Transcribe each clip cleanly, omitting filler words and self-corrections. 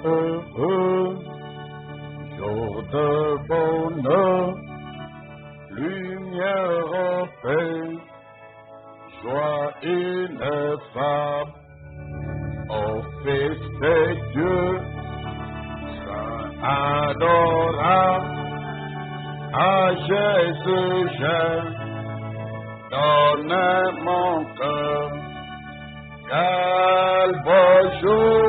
heureux, jour de bonheur, lumière en paix, joie ineffable, au Fils de Dieu, Saint adorable, à Jésus j'aime, donne mon cœur, quel beau jour,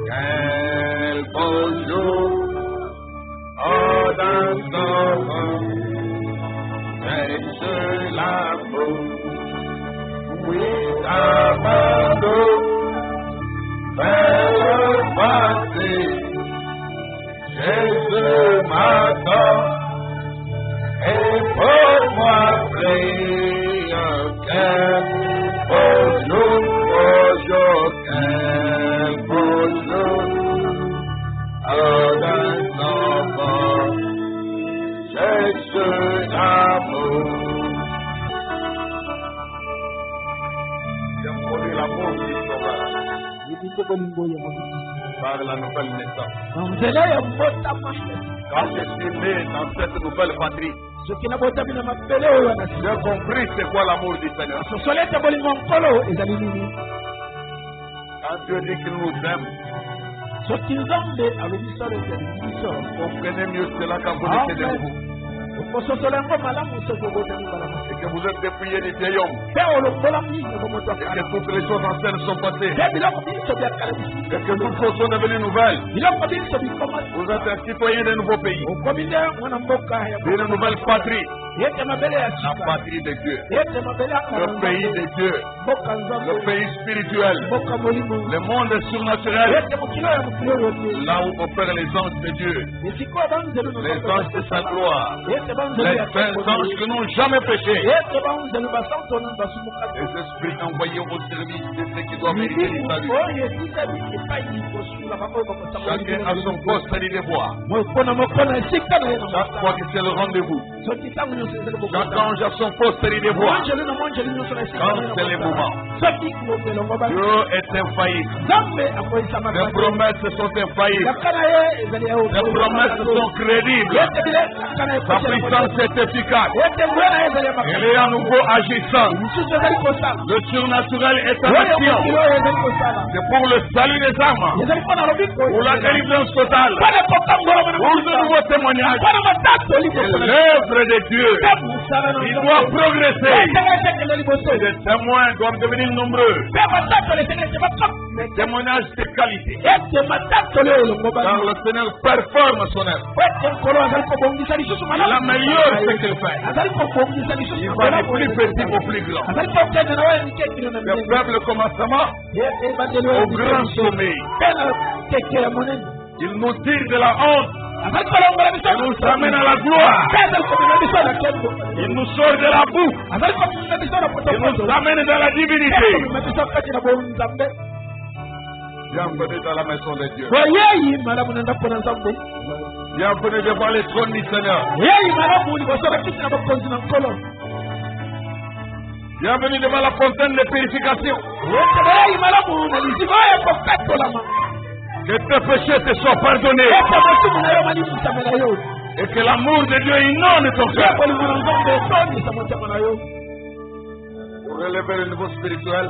quel beau jour, oh d'un c'est sur l'amour, oui, abandon, vers le passé, Jésus m'attend, et pour moi prie, quel beau jour, quel beau jour, oh d'un enfant, Jésus l'amour. J'ai connu l'amour du Sauveur par la nouvelle naissance. Quand je suis né dans cette nouvelle patrie, j'ai compris c'est quoi l'amour du Seigneur. Quand Dieu dit qu'il nous aime, comprenez mieux cela quand vous étiez debout. Et que vous êtes dépouillés du vieil homme. Et que toutes les choses anciennes sont passées. Et que toutes choses sont devenues nouvelles. Vous êtes un citoyen d'un nouveau pays. D'une nouvelle patrie. La patrie de Dieu. Le pays de Dieu. Le pays spirituel. Le monde surnaturel. Là où opèrent les anges de Dieu. Les anges de sa gloire. Les saints anges qui n'ont jamais péché. Les esprits envoyés au service de ceux qui doivent mériter le salut. Chacun a son poste à lui devoir. Chaque fois que c'est le rendez-vous. Chaque ange a son poste à lui devoir. Quand c'est le moment. Dieu est infaillible. Les promesses sont infaillibles. Les promesses sont crédibles. Sa puissance est efficace. Elle est à nouveau agissante. Le surnaturel est en action. C'est pour le salut des âmes. Pour la délivrance totale. Pour de nouveaux témoignages. L'œuvre de Dieu. Il doit progresser. Les témoins doivent devenir nombreux. Les témoignages de qualité. Car le Seigneur performe son œuvre. Il améliore ce qu'il fait. Il va du plus petit au plus grand. Le faible commencement au grand sommet. Il nous tire de la honte. Il nous amène à la gloire. Il nous sort de la boue. Il nous amène dans la divinité. Bienvenue dans la maison de Dieu. Bienvenue devant les trônes du Seigneur. Bienvenue devant la fontaine de purification. Que tes péchés te soient pardonnés. Et que l'amour de Dieu inonde ton cœur. Pour relever le niveau spirituel.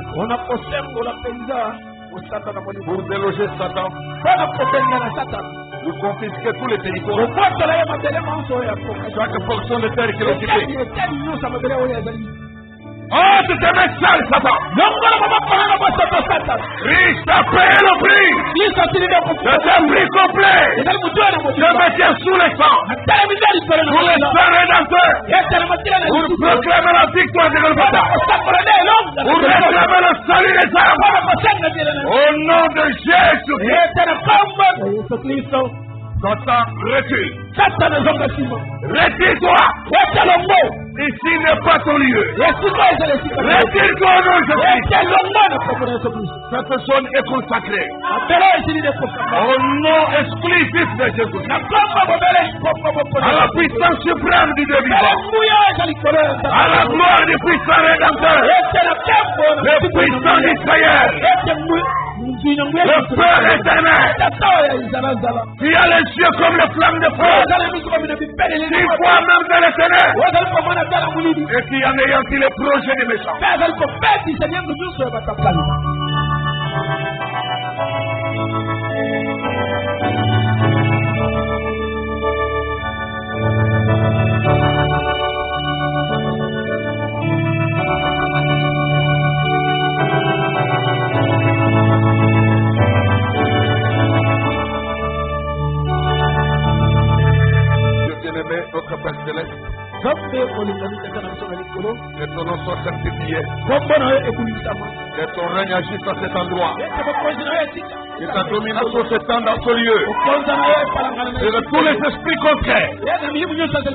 Pour déloger Satan. Pour confisquer tous les territoires. Chaque portion de terre qu'il occupait. Oh, tu t'es mis seul, Satan. Christ a payé le prix. C'est un prix complet. Je me tiens sous le sang. Sous le sang rédempteur. Pour proclamer la victoire de Golgotha. Pour réclamer le salut des âmes. Au nom de Jésus-Christ. Satan, recule. Retire-toi. Ici n'est pas ton lieu. Retire-toi au nom de Jésus. Cette zone est consacrée. Au nom exclusif de Jésus. À la puissance suprême du Dieu vivant. À la gloire du puissant rédempteur. Le puissant d'Israël. Le Père éternel, qui a les yeux comme les flammes de feu, qui voit même dans les ténèbres, et qui anéantit les projets des méchants. Notre Père Céleste, que ton nom soit sanctifié, que ton règne agisse à cet endroit, que ta domination s'étende dans ce lieu, et que tous les esprits contraires, et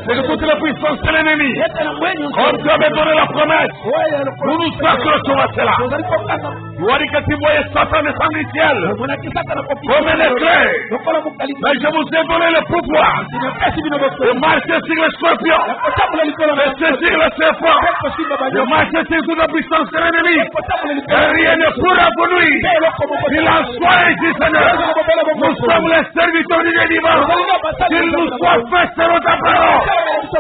que toutes les puissances de l'ennemi, comme tu avais donné la promesse, nous nous accrochons à cela. Tu as dit que tu voyais Satan descendre du ciel comme un éclair, mais je vous ai donné le pouvoir de marcher sur les scorpions, de saisir le serpent, de marcher sur toute la puissance de l'ennemi, et rien ne pourra vous nuire. Il en soit ainsi, Seigneur. Nous sommes les serviteurs du Dieu divin. Qu'il nous soit fait selon ta parole,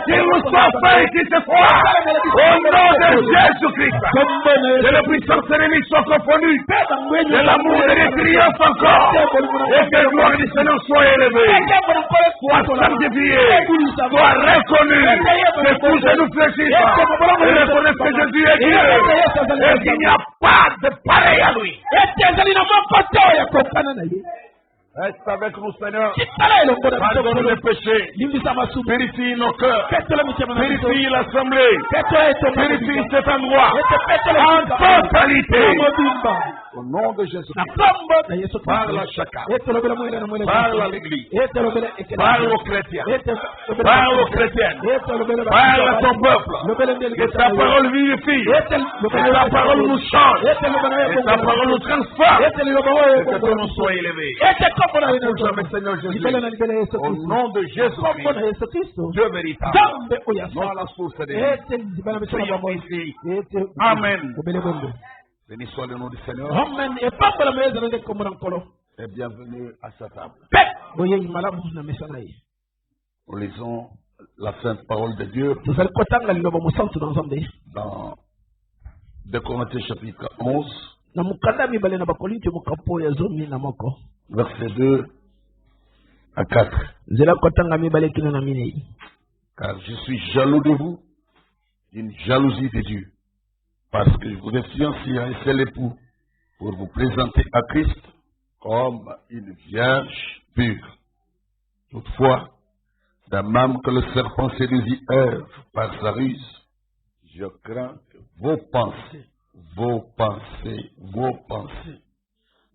qu'il nous soit fait ici ce soir, au nom de Jésus-Christ. Que les puissances ennemies soient confondues, que l'amour et les triomphes encore, et que le gloire du Seigneur soit élevée, soit sanctifié, soit reconnu, que tous nous fléchissent et reconnaissent que Jésus est Dieu et qu'il n'y a pas de pareil à lui. Reste avec nous, Seigneur. Pardonne les péchés. Purifie nos cœurs. Purifie l'assemblée. Purifie cet endroit. En totalité. Au nom de Jésus. Parle à chacun. Parle à l'église. Parle aux chrétiens. Parle aux chrétiennes. Parle à ton peuple. Que ta parole vivifie. Que ta parole nous change. Que ta parole nous transforme. Et que ton nom soit élevé. Seigneur Jésus, au nom de Jésus-Christ, Dieu véritable, non à la source des prions ici. Amen. Béni soit le nom du Seigneur. Amen. Et bienvenue à sa table. Nous lisons la sainte parole de Dieu dans 2 Corinthiens chapitre 11. Verset 2 à 4. Car je suis jaloux de vous, une jalousie de Dieu, parce que je vous ai fiancé à un seul époux pour vous présenter à Christ comme une vierge pure. Toutefois, de même que le serpent séduisit Ève par sa ruse, je crains que vos pensées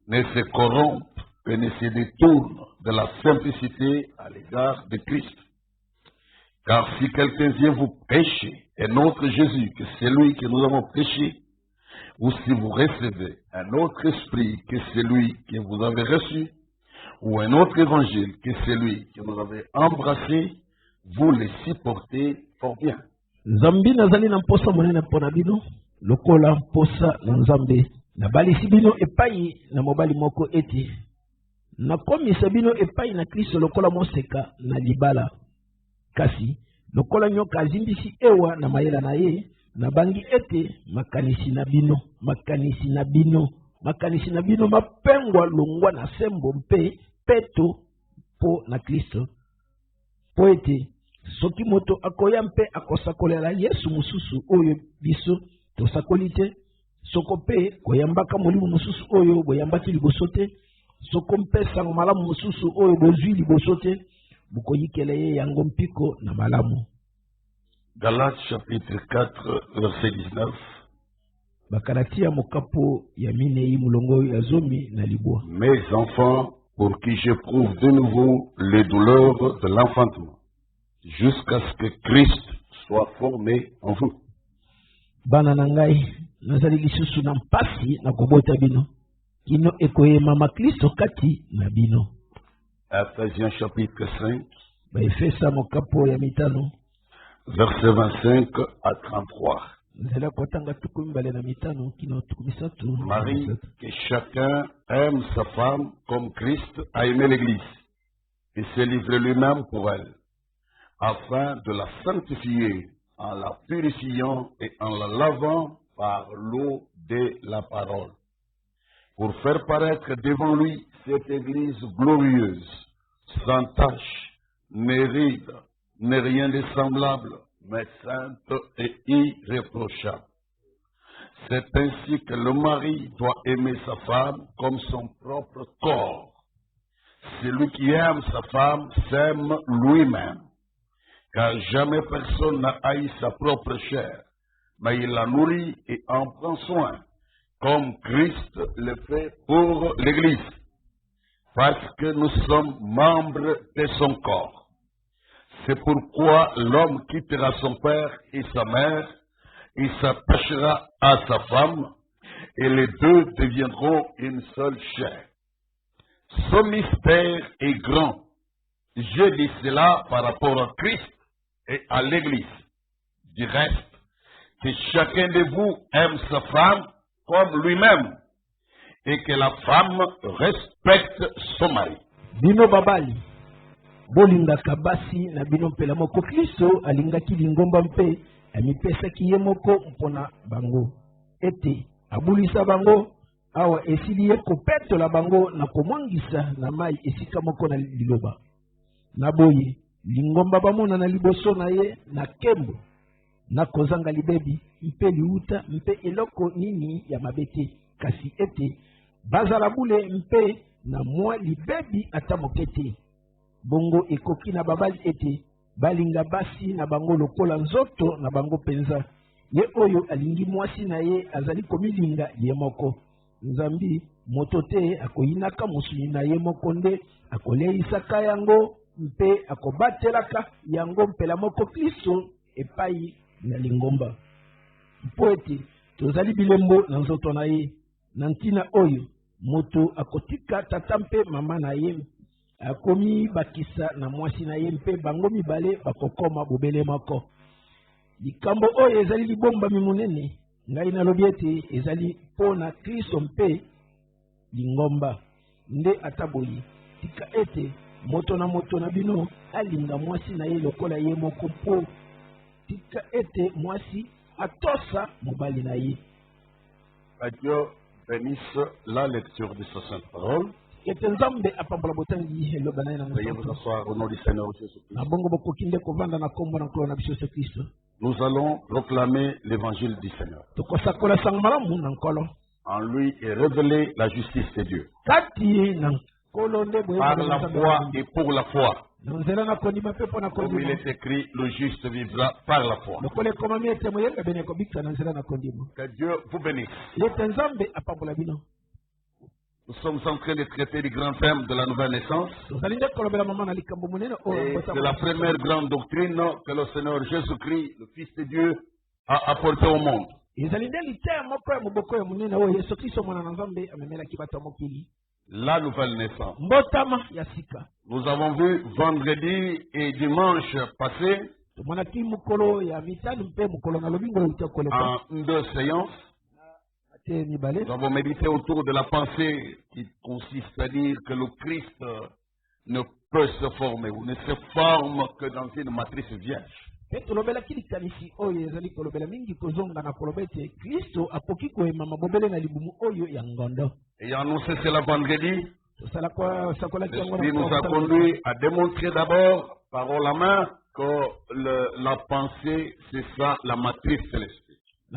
ne se corrompent et ne se détournent de la simplicité à l'égard de Christ. Car si quelqu'un vient vous prêcher un autre Jésus que celui que nous avons prêché, ou si vous recevez un autre esprit que celui que vous avez reçu, ou un autre évangile que celui que vous avez embrassé, vous les supportez fort bien. Zambi nazali na mposa monene mpona bino lokola mposa na Nzambe na balisi bino epai na mobali moko ete nakomisa bino epai na Kristo lokola moseka na libala kasi lokola nyoka azimbisi ewa na mayela na ye na bangi ete makanisi na bino mapengwa longwa na sembo mpe peto po na Kristo po ete soki moto akoya mpe akosakolela Yesu mususu oyo biso tosakoli te soko mpe koyambaka molimo mususu oyo boyambaki liboso te soko mpe sango malamu mususu oyo bozwi liboso te bukoyikele ye yango mpiko na malamu. Galates chapitre 4 verset 19. Bakalatia mokapo ya minei mulongo ya zomi na libwa. Mes enfants, pour qui j'éprouve de nouveau les douleurs de l'enfantement, jusqu'à ce que Christ soit formé en vous. Bana nangai nazali lisusu na mpasi na kobota bino kino ekoyema makristo kati na bino. Ephésiens chapitre 5 baefesa mokapo ya mitano verset 25 à 33. Marie, que chacun aime sa femme comme Christ a aimé l'Église et s'est livré lui-même pour elle, afin de la sanctifier en la purifiant et en la lavant par l'eau de la parole, pour faire paraître devant lui cette Église glorieuse, sans tache, ni ride, ni rien de semblable, mais sainte et irréprochable. C'est ainsi que le mari doit aimer sa femme comme son propre corps. Celui qui aime sa femme s'aime lui-même, car jamais personne n'a haï sa propre chair, mais il la nourrit et en prend soin, comme Christ le fait pour l'Église, parce que nous sommes membres de son corps. C'est pourquoi l'homme quittera son père et sa mère, il s'attachera à sa femme, et les deux deviendront une seule chair. Ce mystère est grand. Je dis cela par rapport à Christ et à l'Église. Du reste, que chacun de vous aime sa femme comme lui-même, et que la femme respecte son mari. Bino babali, bolingaka basi na bino mpela moko. Kristo alingaki lingomba mpe amipesaki ye moko mpona bango, ete abulisa bango awa esili ye kopetola bango na komwangisa na mai esika moko na liloba. Na boye lingomba bamona na liboso na ye na kembo na kozanga libebi mpe liuta mpe eloko nini ya mabete, kasi ete bazala bule mpe na mwa libebi ata mokete. Bongo ekoki na babali ete balinga basi na bango lokola nzoto na bango penza. Ye oyo alingi mwasi na ye azali komilinga ye moko. Nzambi moto te akoyinaka mosuni na ye moko nde akoleisaka yango mpe akobatelaka yango mpela moko Kristo epai na lingomba. Mpo ete tozali bilembo na nzoto na ye, na ntina oyo moto akotika tata mpe mama na ye, akomi bakisa na mwasi na ye mpe bango mibale bakokoma bobele moko. Likambo oyo ezali libombami monene, ngai nalobi ete ezali mpo na Kristo mpe lingomba. Nde ataboyi tika ete moto na bino alinga mwasi na ye lokola ye moko, mpo tika ete mwasi atosa mobali na ye. Dieu bénisse la lecture de sa sainte parole. Veuillez vous asseoir au nom du Seigneur Jésus-Christ. Nous allons proclamer l'évangile du Seigneur. En lui est révélée la justice de Dieu. Par la foi et pour la foi. Comme il est écrit, le juste vivra par la foi. Que Dieu vous bénisse. Nous sommes en train de traiter du grand thème de la nouvelle naissance. Et c'est la première grande doctrine que le Seigneur Jésus-Christ, le Fils de Dieu, a apportée au monde. La nouvelle naissance. Nous avons vu vendredi et dimanche passé, en 2 séances, nous avons médité autour de la pensée qui consiste à dire que le Christ ne peut se former ou ne se forme que dans une matrice vierge. Ayant annoncé cela vendredi, l'Esprit nous a conduit à démontrer d'abord, parole à main, que la pensée, c'est ça, la matrice céleste. Et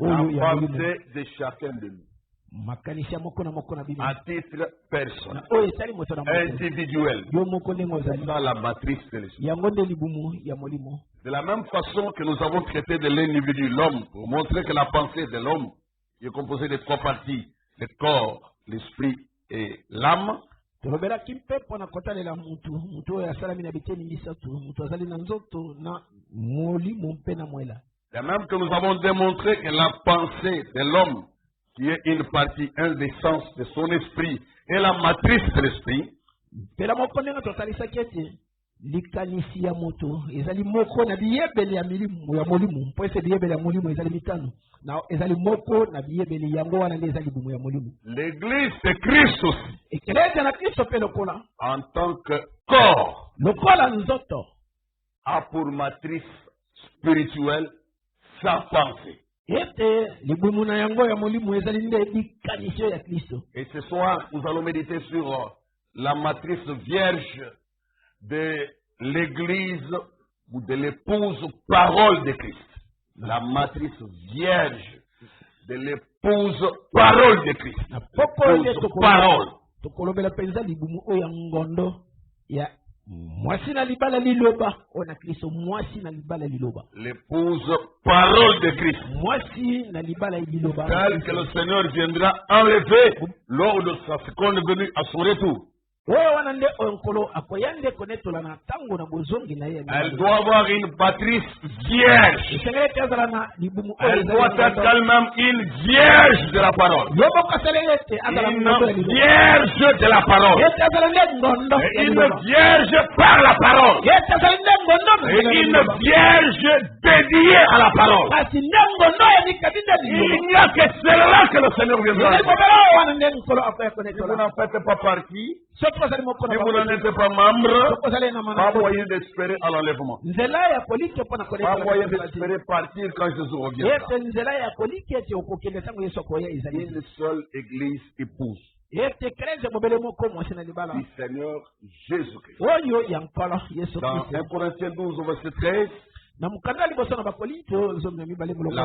la pensée de chacun de nous, à titre personnel, individuel, c'est ça la matrice céleste. De la même façon que nous avons traité de l'individu, l'homme, pour montrer que la pensée de l'homme est composée de 3 parties, le corps, l'esprit et l'âme. De même que nous avons démontré que la pensée de l'homme qui est une partie, un des sens de son esprit et la matrice de l'esprit, mpela moko ndenge totalisaki ete likanisi ya moto ezali moko na biyebeli ya molimo mpo ese biyebeli ya molimo ezali mitano na ezali moko na biyebeli yango wana nde ezali libumu ya molimo. l'église de Christ aussi, ekelesia na kristo mpe lokola en tant que corps, lokola nzoto a pour matrice spirituelle sa pensée. ete libumu na yango ya molimo ezali nde likanisi ya kristo. Et ce soir, nous allons méditer sur la matrice vierge de l'église ou de l'épouse parole de Christ. La matrice vierge de l'épouse parole de Christ. L'épouse parole. Tokolobela penza libumu oyo ya ngondo ya mwasi na libala liloba oyo na kristo mwasi na libala liloba. L'épouse parole de Christ. Mwasi na libala liloba. Tel que le Seigneur viendra enlever lors de sa seconde venue à son retour. Elle doit avoir une matrice vierge. Elle doit être elle-même une vierge de la parole. Une vierge de la parole. Et une vierge par la parole. Et une vierge dédiée à la parole. Il n'y a que celle-là que le Seigneur viendra. Si vous n'en faites pas partie, si vous n'en êtes pas membre, pas moyen d'espérer à l'enlèvement. Pas moyen d'espérer partir quand Jésus reviendra. Une seule église épouse du Seigneur Jésus-Christ. Dans 1 Corinthiens 12, verset 13, la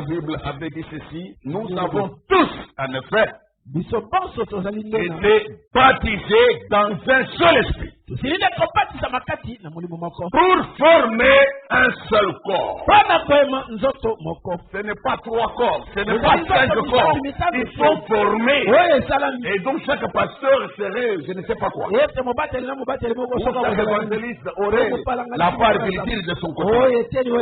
Bible avait dit ceci: nous avons tous, en effet, été baptisés dans un seul esprit pour former un seul corps. Ce n'est pas 3 corps, ce n'est pas 5 corps. Ils sont formés. Et donc chaque pasteur serait, je ne sais pas quoi. Ou chaque évangéliste aurait la part d'utile de son côté. Il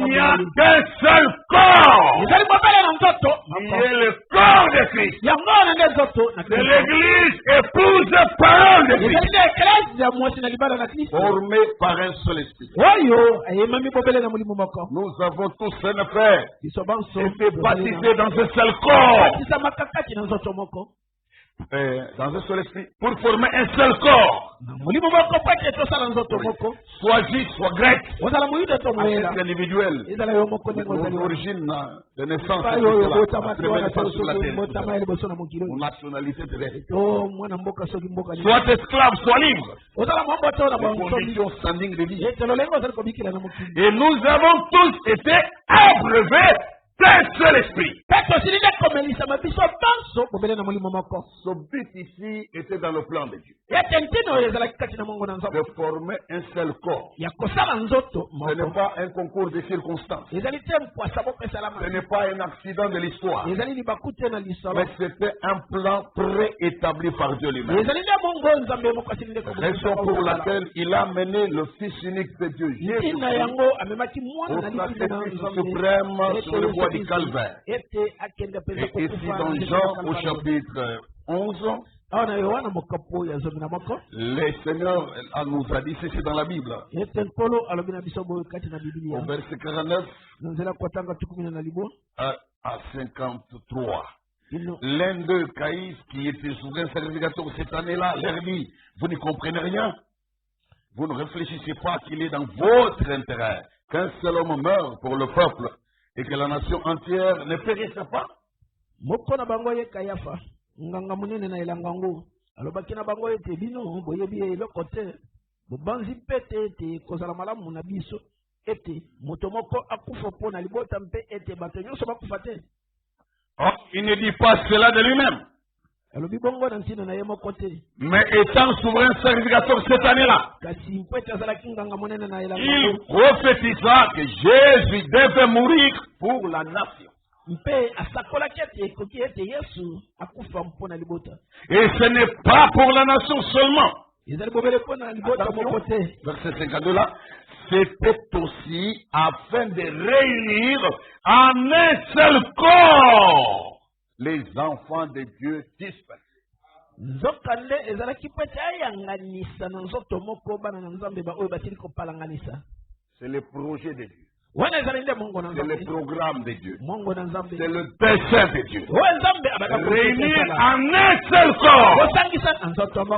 n'y a qu'un seul corps. Il est le corps de Christ. De l'église épouse parole de Christ. Formé par un seul esprit. Nous avons tous un frère été baptisés dans un seul corps. Dans un seul esprit, pour former un seul corps. Soit juif, soit grec, individuel. L'origine de naissance, mon nationalité terrestre. Soit esclave, soit libre. Les conditions standing de vie. Et nous avons tous été abreuvés d'un seul esprit. Ce but ici était dans le plan de Dieu. De former un seul corps. Ce n'est pas un concours de circonstances. Ce n'est pas un accident de l'histoire. Mais c'était un plan préétabli par Dieu lui-même. Raison pour laquelle il a mené le Fils unique de Dieu, Jésus, au sacrifice suprême sur le bois du Calvaire. Et ici dans Jean au chapitre 11, le Seigneur nous a dit ceci dans la Bible. Au verset 49 à 53. L'un d'eux, Caïphe, qui était souverain sacrificateur cette année-là, leur dit: vous ne comprenez rien? Vous ne réfléchissez pas qu'il est dans votre intérêt qu'un seul homme meure pour le peuple et que la nation entière ne périsse pas? Nganga munene na elanga ngo alobaki na bango ete bino boyebi eloko te bobanzi pete ete kozala malamu na biso ete moto moko akufa mpo na libota mpe ete bato nyonso bakufa te. Il ne dit pas cela de lui-même. alobi bongo na ntina na ye moko te. Mais étant souverain sacrificateur cette année-là, kasi mpo ete azalaki nganga munene na elanga il prophétisa que Jésus devait mourir pour la nation. Et ce n'est pas pour la nation seulement. Attention, verset 52 là, c'était aussi afin de réunir en un seul corps les enfants de Dieu dispersés. C'est le projet de Dieu. C'est le programme de Dieu. C'est le dessein de Dieu. Réunir en un seul corps.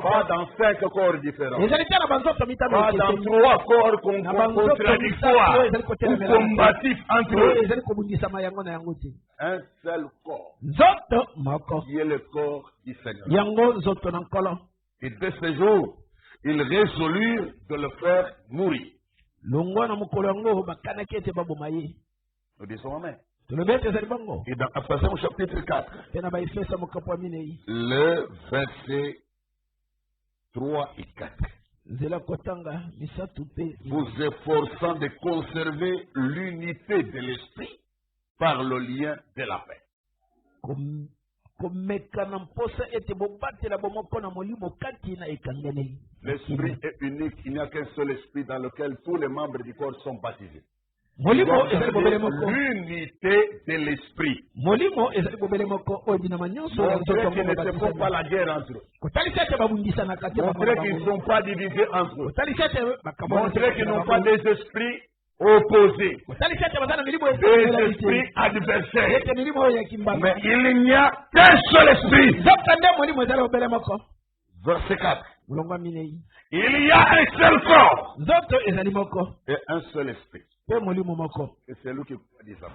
Pas dans 5 corps différents. Pas dans 3 corps contradictoires ou combatifs entre eux. Un seul corps. Qui est le corps du Seigneur. Et dès ce jour, ils résolurent de le faire mourir. Nous disons amen. Et dans Ephésiens au chapitre 4, le verset 3 et 4. Vous efforçant de conserver l'unité de l'esprit par le lien de la paix. L'esprit est unique, il n'y a qu'un seul esprit dans lequel tous les membres du corps sont baptisés. L'unité de l'esprit. Montrer qu'ils ne se font pas la guerre entre eux. Montrer qu'ils ne sont pas divisés entre eux. Montrer qu'ils n'ont pas des esprits opposés, des esprits adversaires. Mais il n'y a qu'un seul esprit. Verset 4. Il y a un seul corps et un seul esprit. Et c'est lui qui dit ça.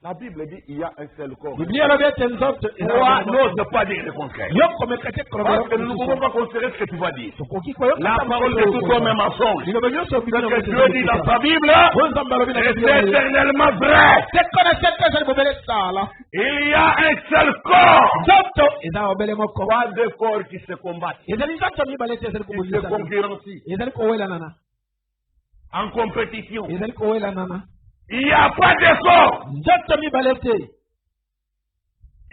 La Bible dit il y a un seul corps. Toi n'ose pas dire le contraire. Parce que nous ne pouvons pas considérer ce que tu vas dire. La parole de tout homme est mensonge. Ce que Dieu dit dans sa Bible est éternellement vrai. Il y a un seul corps. Pas de corps qui se combattent. Qui se concurrencient. En compétition. Il n'y a pas de corps.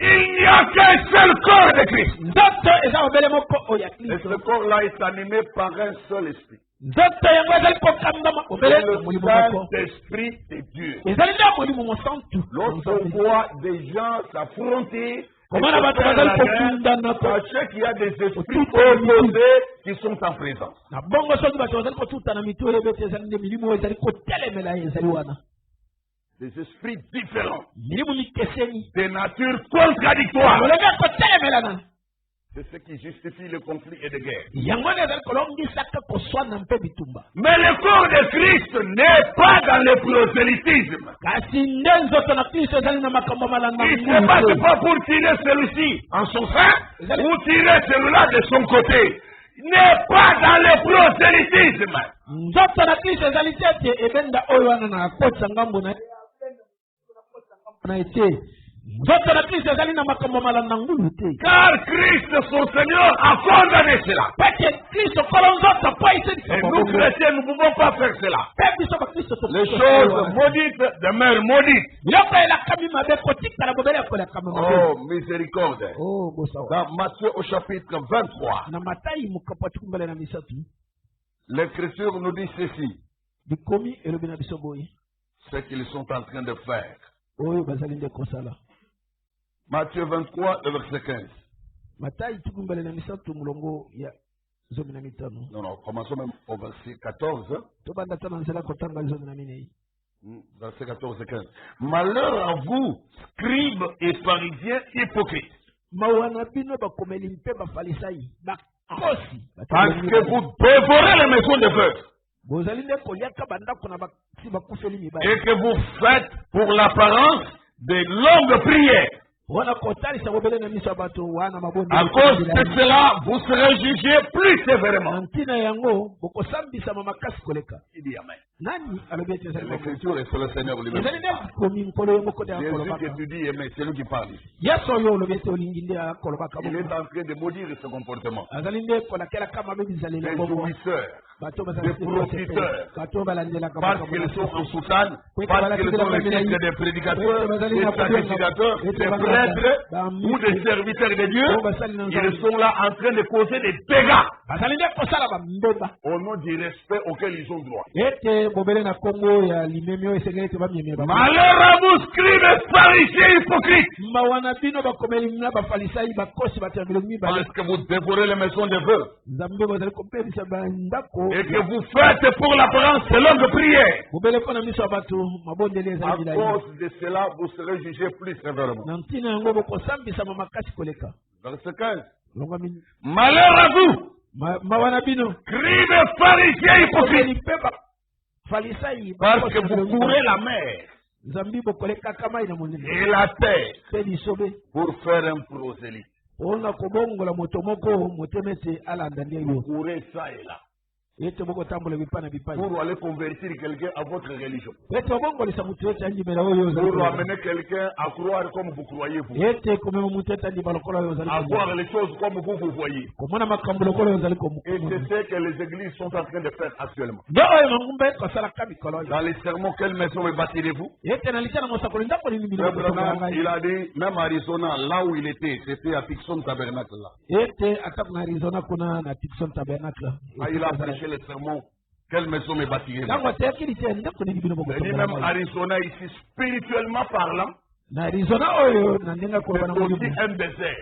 Il n'y a qu'un seul corps de Christ. Et ce corps-là est animé par un seul esprit. Le Saint-Esprit de Dieu. Lorsqu'on voit des gens s'affronter, à ceux qui a des esprits opposés qui sont en présence. Des esprits différents, des natures contradictoires. C'est ce qui justifie le conflit et les guerres. Mais le corps de Christ n'est pas dans le prosélytisme. Il ne se passe pas pour tirer celui-ci en son sein ou tirer celui-là de son côté. Il n'est pas dans le prosélytisme. Car Christ, son Seigneur, a condamné cela. Et nous, chrétiens, nous ne pouvons pas faire cela. Les choses maudites demeurent maudites. Oh, miséricorde. Dans Matthieu au chapitre 23, l'Écriture nous dit ceci. Ce qu'ils sont en train de faire. Matthieu 23, le verset 15. Non, commençons même au verset 14. Verset 14 et 15. Malheur à vous, scribes et pharisiens hypocrites. Parce que vous dévorez les maisons de veuves. Et que vous faites pour l'apparence des longues prières. À cause de cela, vous serez jugés plus sévèrement. Il dit amen. L'écriture est sur le Seigneur lui-même. Jésus que tu dis aimer, c'est lui qui parle. Il est en train de maudire ce comportement. Des jouisseurs, des profiteurs, parce qu'ils sont en soutane, parce qu'ils sont les fils des prédicateurs, des sacrificateurs, des prêtres ou des serviteurs de Dieu. Ils sont là en train de causer des dégâts au nom du respect auquel ils ont droit. Malheur à vous, scribes, pharisiens, hypocrites. Parce que vous dévorez les maisons de vœux. Et que vous faites pour l'apparence selon de prière. À cause de cela, vous serez jugés plus sévèrement. Verset 15. Malheur à vous, scribes, pharisiens, hypocrites. Parce que vous courez la mer et la terre pour faire un prosélyte. Vous courez ça et là pour aller convertir quelqu'un à votre religion. Pour amener quelqu'un à croire comme vous croyez vous. À voir les choses comme vous voyez. Et c'est ce que les églises sont en train de faire actuellement. Dans les sermons, quelle maison bâtirez-vous? Il a dit, même Arizona, là où il était, c'était à Tucson Tabernacle là. Il a prêché le sermon, quelle maison me bâtirez-vous? Même Arizona ici, spirituellement parlant, c'est aussi un désert.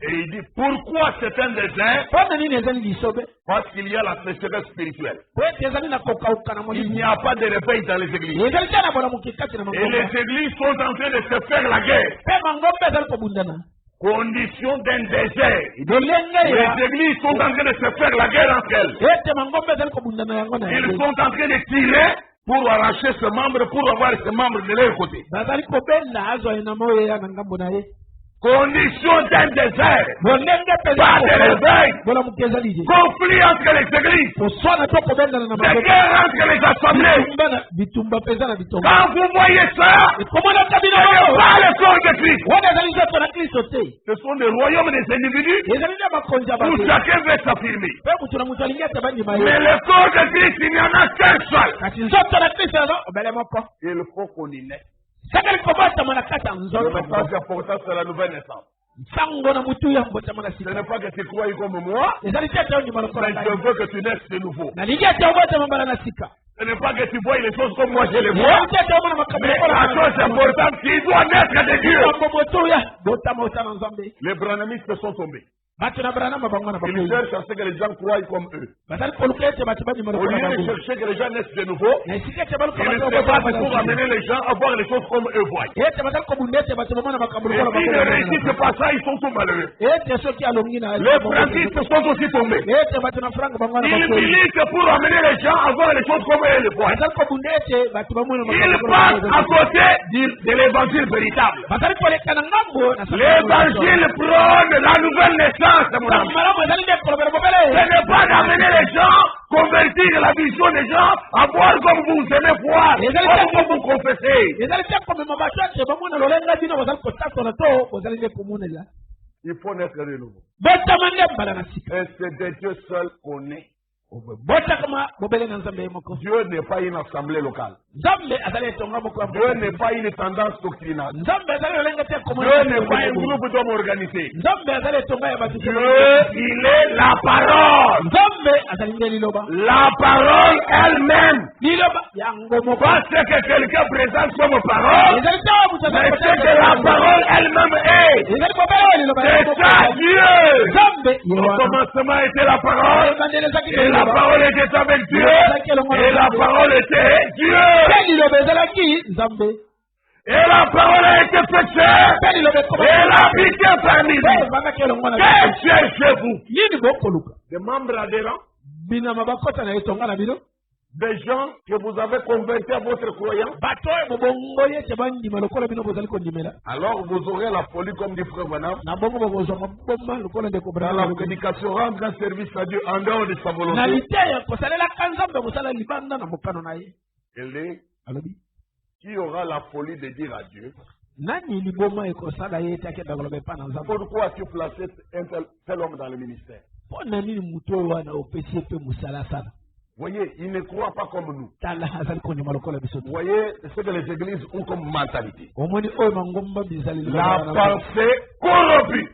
Et il dit, pourquoi c'est un désert? Parce qu'il y a la sécheresse spirituelle. Il n'y a pas de réveil dans les églises. Et les églises sont en train de se faire la guerre. Condition d'un désert. Les églises sont en train de se faire la guerre entre elles. Ils sont en train de tirer pour arracher ce membre, pour avoir ce membre de leur côté. Condition d'un désert. Pas de réveil. Conflit entre les églises. Des guerres entre les assemblées. Quand vous voyez ça, ce n'est pas le corps de Christ. Ce sont des royaumes des individus où chacun veut s'affirmer. Mais le corps de Christ, il n'y en a qu'un seul. Il faut qu'on y naisse. Le message important, c'est la nouvelle naissance. Ce n'est pas que tu crois comme moi, mais je veux que tu naisses de nouveau. Ce n'est pas que tu vois les choses comme moi je les vois, mais la chose importante, qu'il doit naître de Dieu. Les branhamistes sont tombés. Ils cherchent à ce que les gens croient comme eux. Au lieu de chercher que les gens naissent de nouveau, ils ne se battent pour amener les gens à voir les choses comme eux voient. Et s'ils ne réussissent pas ça, ils sont tout malheureux. Les franquistes sont aussi tombés. Ils militent pour amener les gens à voir les choses comme eux les voient. Ils passent à côté de l'évangile véritable. L'évangile prône la nouvelle naissance. Ce n'est pas d'amener les gens, convertir la vision des gens, à voir comme vous aimez voir, comme vous confessez. Il faut naître de nouveau. Et c'est de Dieu seul qu'on est. Dieu n'est pas une assemblée locale. Dieu n'est pas une tendance doctrinale. Dieu n'est pas un groupe d'hommes organisés. Dieu, il est la parole. La parole elle-même. Pas ce que quelqu'un présente comme parole, mais ce que la parole elle-même est. C'est ça Dieu. Au commencement était la parole. Et la parole était avec Dieu. Et la parole était Dieu. Et la parole a été péché. Et la habité parmi nous. Que cherchez-vous? Des membres adhérents? Des gens que vous avez convertis à votre croyance? Alors vous aurez la folie comme dit Frère Branham. Dans la prédication, rendre un service à Dieu en dehors de sa volonté. Elle dit, qui aura la folie de dire à Dieu, pourquoi tu places un tel homme dans le ministère? Voyez, ils ne croient pas comme nous. Voyez ce que les églises ont comme mentalité. La pensée corrompue.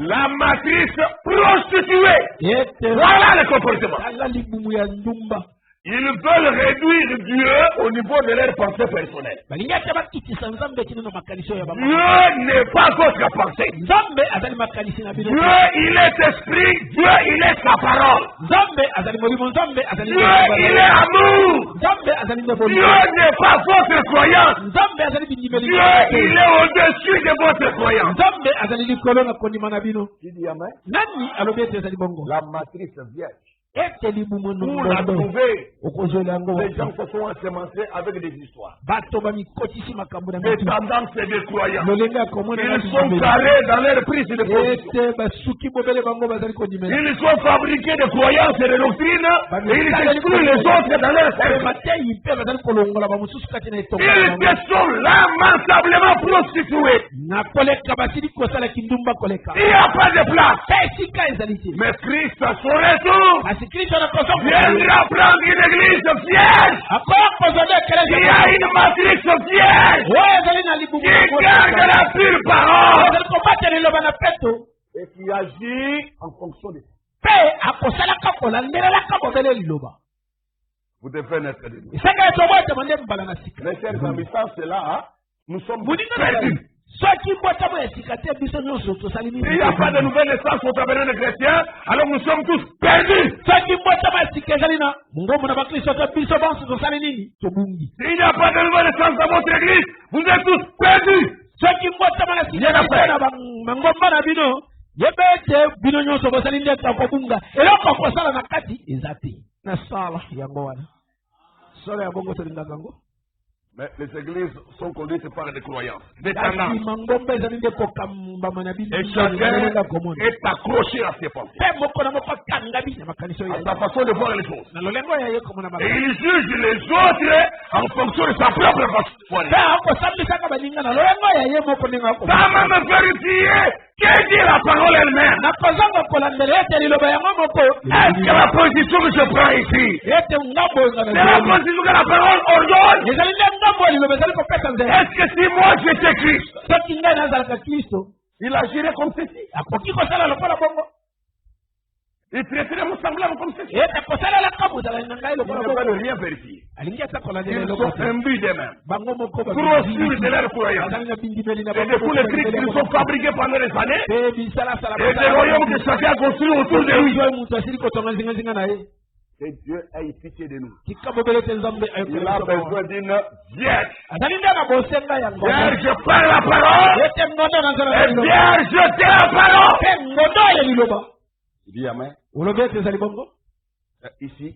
La matrice prostituée. Voilà le comportement. Ils veulent réduire Dieu au niveau de leur pensée personnelle. Dieu n'est pas votre pensée. Dieu, il est esprit. Dieu, il est sa parole. Dieu, il est amour. Dieu n'est pas votre croyance. Dieu, il est au-dessus de votre croyance. Qui dit amen? La matrice vierge. Pour la trouver, les gens se sont ensemencés avec des histoires, des tendances et des croyances. Ils sont carrés dans leur prise de position. Ils sont fabriqués de croyances et de doctrines et ils excluent les autres dans leur cercle. Ils sont lamentablement prostitués. Il n'y a pas de place. Mais Christ a son retour. Viendra prendre une église vierge qui a une matrice vierge qui garde la pure parole et qui agit en fonction de ça. Vous devez naître de nouveau. Mes chers amis, sans cela, nous sommes perdus. Il n'y a pas de nouvelle naissance au tabernacle des chrétiens, alors nous sommes tous perdus. S'il n'y a pas de nouvelle naissance dans votre église, vous êtes tous perdus. Rien à faire. Mais les églises sont conduites par des croyances, des tendances. Et chacun est accroché à ses pensées, à sa façon de voir les choses. Et il juge les autres en fonction de sa propre façon. Sans même vérifier que dit la parole elle-même. Est-ce que la position que je prends ici, c'est la position que la parole ordonne? Est-ce que si moi j'étais Christ, il agirait comme ceci? Il traiterait mon semblable comme ceci? Il ne peut pas rien vérifier. Ils sont imbus d'eux-mêmes, trop sûrs de leur croyance. Et de tous les Christ qu'ils sont fabriqués pendant des années, et des royaumes que chacun a construit autour de lui. Que Dieu ait pitié de nous. Il a besoin d'une vierge. Vierge par la parole. Et vierge de la parole. Il dit amen. Ici,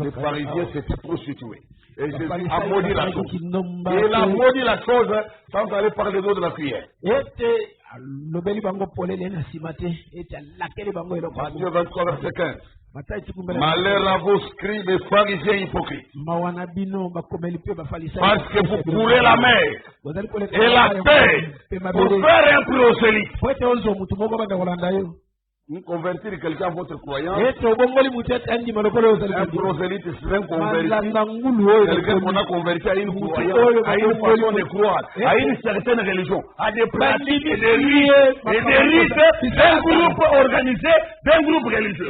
les pharisiens s'étaient prostitués. Et Jésus a maudit la chose. Et il a maudit la chose sans aller parler d'eau de la cuillère. Matthieu 23, verset 15. Malheur à vos scribes et pharisiens hypocrites, parce que vous coulez la mer et la terre pour faire un prosélyte. Vous convertir quelqu'un à votre croyance, un prosélyte serait un converti, quelqu'un qu'on a converti à une croyance, à une façon de croire, à une certaine religion, à des pratiques et des rites d'un groupe organisé, d'un groupe religieux.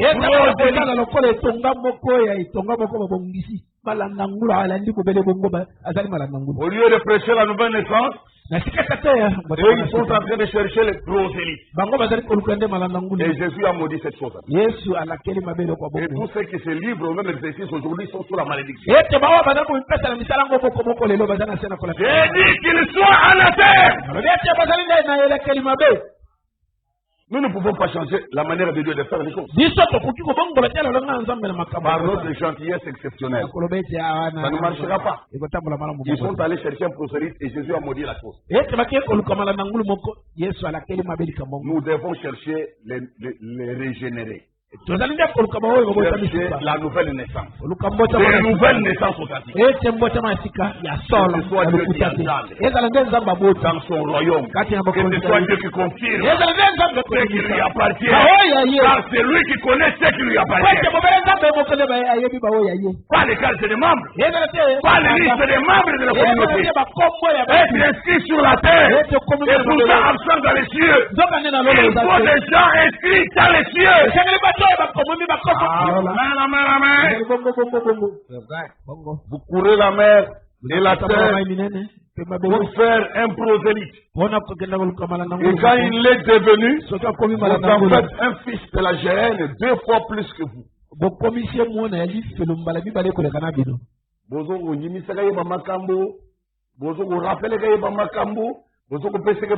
Au lieu de prêcher la nouvelle naissance, ils sont en train de chercher les prosélytes. Et Jésus a maudit cette chose. Et tous ceux qui se livrent au même exercice aujourd'hui sont sous la malédiction. J'ai dit qu'ils soient anathèmes. Nous ne pouvons pas changer la manière de Dieu de faire les choses. Par notre gentillesse exceptionnelle, ça ne marchera pas. Ils sont allés chercher un prosélyte et Jésus a maudit la chose. Nous devons chercher les régénérés. Cherchez la nouvelle naissance. Les nouvelles naissances authentiques. Que ce soit Dieu qui entende dans son royaume. Que ce soit Dieu qui confirme ce qui lui appartient. Car c'est lui qui connaît ce qui lui appartient. Pas les cartes des membres. Pas les listes des membres de la communauté. Être inscrit sur la terre. Et tout ça absent dans les cieux. Il faut des gens inscrits dans les cieux. Amen. Vous courez la mer et la terre pour faire un prosélyte. Et quand il est devenu, vous en faites un fils de la GN 2 fois plus que vous. Vous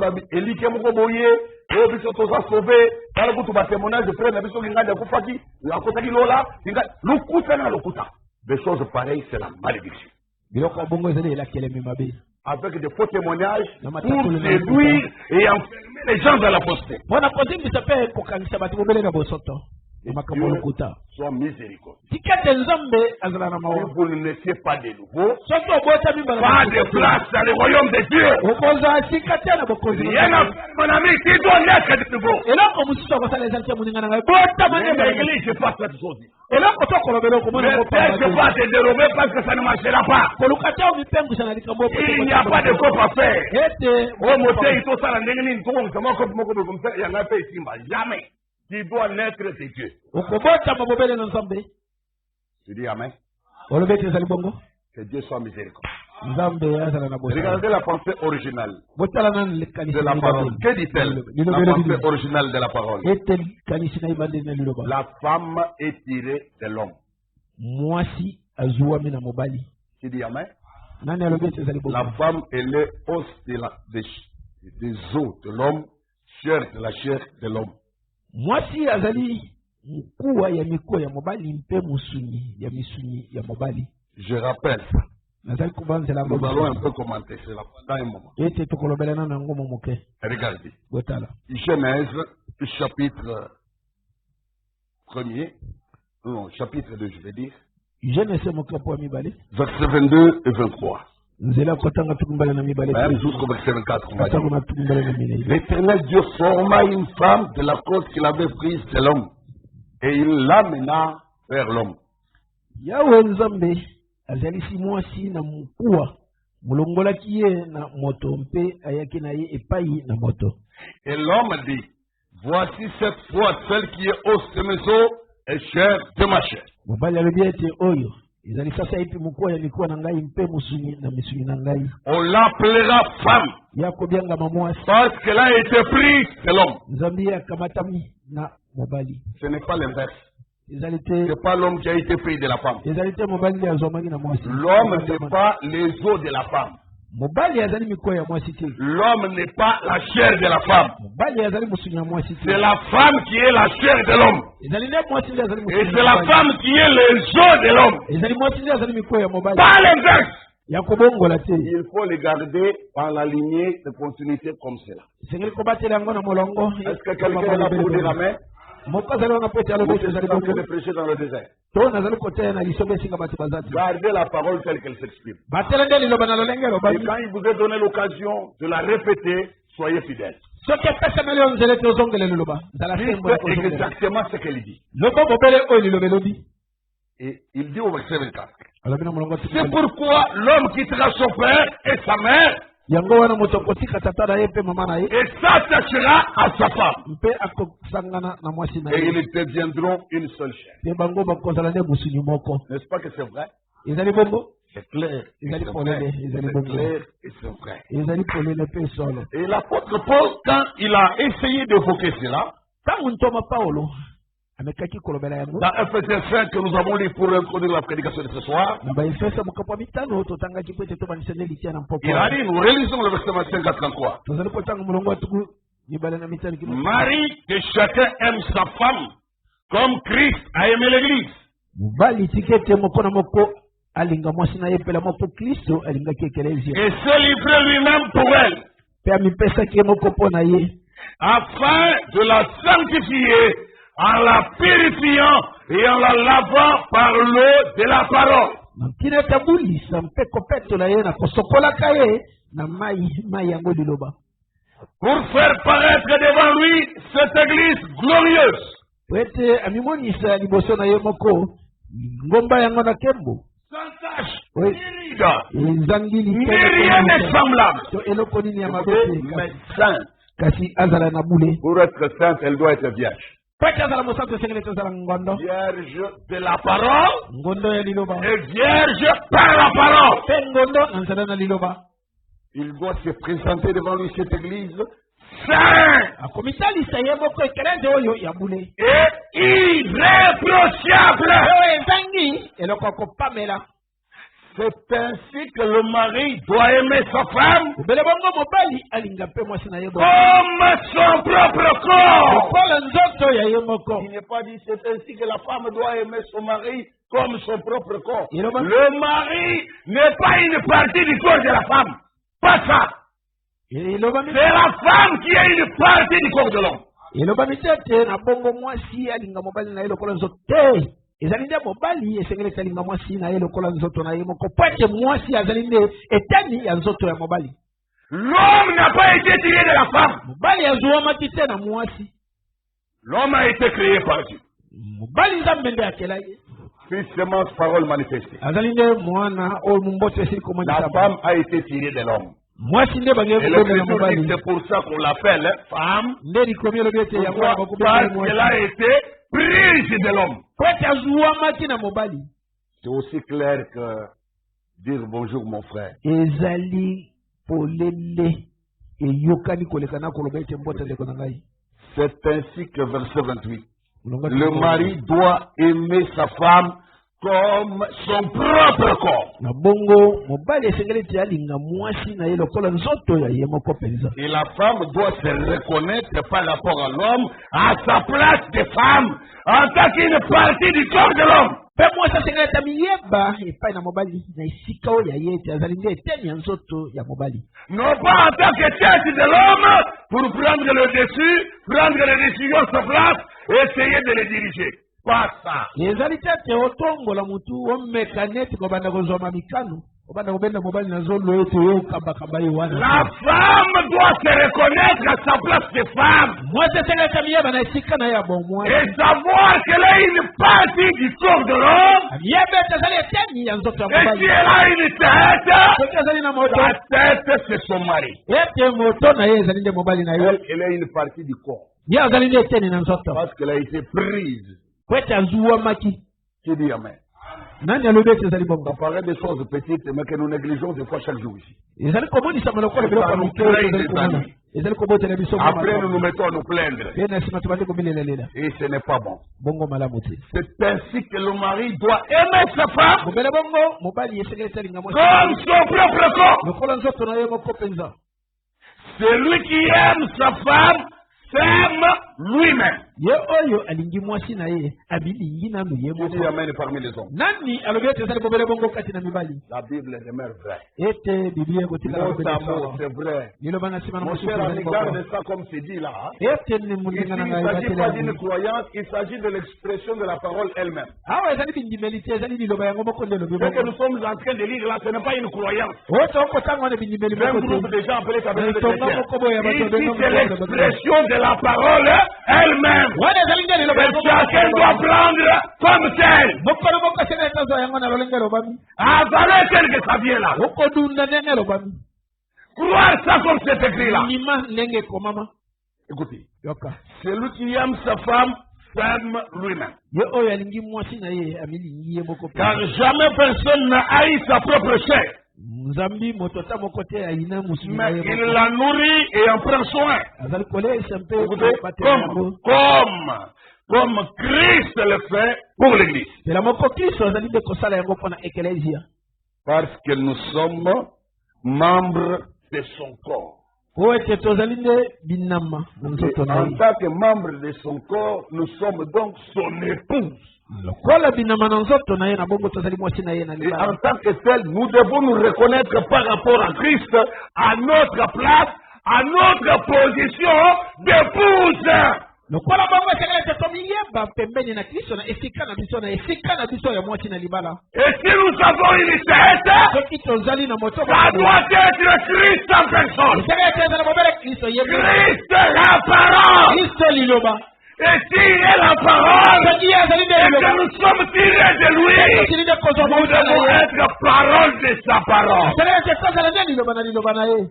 avez Elike Mokoboye, et puis surtout ça sauvé, dans le bout de témoignage de frère Nabiso Gingade Koufaki, la Kotaki Lola, des choses pareilles, c'est la malédiction. Avec des faux témoignages pour séduire et enfermer les gens dans la fausseté. Sois miséricordieux. Si vous ne naissez pas de nouveau, pas de place dans le royaume de Dieu. Rien à faire, mon ami, tu dois naître de nouveau. L'église, je passe cette chose. Le père, je vais te dérober parce que ça ne marchera pas. Il n'y a pas de cope à faire. Oh, mon Dieu, il faut ça, il y en a fait ici, jamais. Tu dois naître de Dieu. Tu dis Amen. Que Dieu soit miséricordieux. Regardez la pensée originale de la parole. Que dit-elle? La pensée originale de la parole. La femme est tirée de l'homme. Tu dis Amen. La femme, elle est os des os de l'homme, chair de la chair de l'homme. Mwasi azali mkuu ya mikoa ya mobali mpe musuni ya misuni ya mobali. Je rappelle. Nous allons un peu commenter cela dans un moment. Regardez. Genèse, chapitre 1er. Non, chapitre 2, je vais dire. Verset 22 et 23. Même jusqu'au verset 24. L'Éternel Dieu forma une femme de la côte qu'il avait prise de l'homme. Et il l'amena vers l'homme. Yahweh Nzambe azalisi mwasi na mkuwa mulongolaki ye na moto mpe ayaki na ye epai na moto. Et l'homme dit, voici cette fois celle qui est os de mes os et chair de ma chair. Mobali alobi ete oyo ezali sasa ipi mkuwa ya mikuwa na ngai mpe musuni na misuni na ngai. On l'appellera femme. Yako bianga mwasi parce qu'elle a été prise de l'homme. Nzambi akamatami na mobali. Ce n'est pas l'inverse. Ce n'est pas l'homme qui a été pris de la femme. L'homme n'est pas les os de la femme. L'homme n'est pas la chair de la femme. C'est la femme qui est la chair de l'homme. Et c'est la femme qui est les os de l'homme. Pas l'inverse. Il faut les garder par la lignée de continuité comme cela. Est-ce que quelqu'un est là pour dire amen? Vous êtes en train de prêcher dans le désert. Gardez la parole telle qu'elle s'exprime. Et quand il vous est donné l'occasion de la répéter, soyez fidèles. C'est exactement ce qu'elle dit. Et il dit au verset 24. C'est pourquoi l'homme quittera son père et sa mère et s'attachera à sa femme. Et ils deviendront une seule chair. N'est-ce pas que c'est vrai? C'est clair. C'est clair et c'est vrai. Et l'apôtre Paul, quand il a essayé d'évoquer cela, dans Ephésiens 5 que nous avons lu pour introduire la prédication de ce soir, il a dit, nous réalisons le verset 25 à 33. Marie, que chacun aime sa femme comme Christ a aimé l'Église. Et se livrer lui-même pour elle, afin de la sanctifier en la purifiant et en la lavant par l'eau de la parole. Pour faire paraître devant lui cette église glorieuse. Sans tache, ni rien n'est semblable. Mais sainte. Pour être sainte, elle doit être vierge. Vierge de la parole et vierge par la parole. Il doit se présenter devant lui cette église saint et irréprochable. C'est ainsi que le mari doit aimer sa femme comme son propre corps. Il n'est pas dit c'est ainsi que la femme doit aimer son mari comme son propre corps. Le mari n'est pas une partie du corps de la femme. Pas ça. C'est la femme qui est une partie du corps de l'homme. L'homme n'a pas été tiré de la femme. L'homme a été créé par Dieu. Fils, semence, parole manifestée. La femme a été tirée de l'homme. C'est pour ça qu'on l'appelle femme. Parce qu'elle a été prise de l'homme. C'est aussi clair que dire bonjour mon frère. C'est ainsi que verset 28. Le mari doit aimer sa femme comme son propre corps. Et la femme doit se reconnaître par rapport à l'homme à sa place de femme en tant qu'une partie du corps de l'homme. Non pas en tant que tête de l'homme pour prendre le dessus, prendre les décisions sur place et essayer de les diriger. Pas ça. La femme doit se reconnaître à sa place de femme et savoir qu'elle a une partie du corps de l'homme. Et si elle a une tête, sa tête c'est son mari. Elle a une partie du corps. Parce qu'elle a été prise. Qui dit amen? On parlait des choses petites, mais que nous négligeons des fois chaque jour ici. Après, nous nous mettons à nous plaindre. Et ce n'est pas bon. C'est ainsi que le mari doit aimer sa femme comme son propre corps. Celui qui aime sa femme s'aime lui-même. Qui dit amen parmi les hommes. La Bible demeure vraie. Mot à mot, c'est vrai. Mon cher ami, garde ça comme c'est dit là. Il ne s'agit pas d'une croyance, il s'agit de l'expression de la parole elle-même. Ce que nous sommes en train de lire là, ce n'est pas une croyance. Un groupe de gens appelés cabinets de chrétiens. Ici, c'est l'expression de la parole elle-même. Chacun doit prendre comme tel. Avaler tel que ça vient là. Croire ça comme c'est écrit là. Écoutez, celui qui aime sa femme s'aime lui-même. Car jamais personne n'a haï sa propre chair. Mais il la nourrit et en prend soin. Comme Christ le fait pour l'Église. Parce que nous sommes membres de son corps. En tant que membres de son corps, nous sommes donc son épouse. Et en tant que tel, nous devons nous reconnaître par rapport à Christ à notre place, à notre position d'épouse. lokola bango esengelete tomiyeba pembeni na kristo na esika na biso ya mwasi na libala. Et si nous avons une tête, soki tozali na moto ça doit être Christ en personne. esengelete ezala mobele kristo ye Christ la parole. kristo liloba. Et s'il est la parole, soki ye azali nde et liloba que nous sommes tirés de lui, esili nde kozwa nous devons être parole de sa parole. esengelete tozala nde liloba na ye.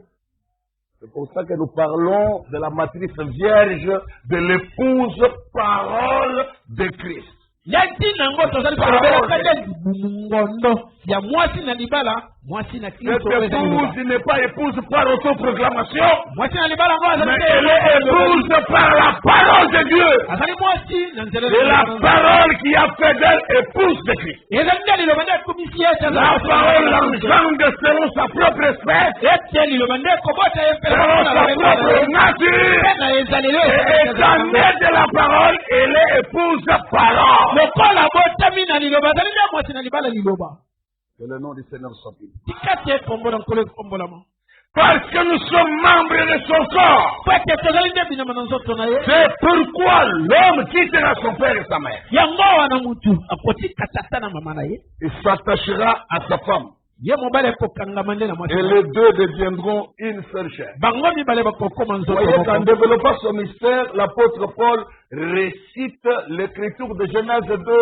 C'est pour ça que nous parlons de la matrice vierge, de l'épouse parole de Christ. yanti nango tozali kolobela kade ngondo ya mwasi na libala mwasi na Cette kristo épouse n'est pas épouse par autoproclamation, mwasi na libala ngo azali mais elle est épouse par la parole de Dieu. azali mwasi na nzela C'est la parole qui a fait d'elle épouse de Christ. ezali nde liloba nde ekomisi ye La parole l'engendre selon sa propre espèce, ete liloba nde ekobota ye mpe selon sa propre nature. na ezalelo Et étant née de la parole, elle est épouse parole. lokola botami na liloba azali nde mwasi na libala liloba. Que le nom du Seigneur soit béni. tikati ekombola nkolo ekombolama Parce que nous sommes membres de son corps. po ete tozali nde binyama na nzoto na ye C'est pourquoi l'homme quittera son père et sa mère yango wana mutu akotika tata na mama na ye et s'attachera à sa femme. ye mobali ekokangama nde na mwasi Et les deux deviendront une seule chair. bango mibale bakokoma nzoto Voyez qu'en moko. développant ce mystère, l'apôtre Paul récite l'écriture de Genèse 2,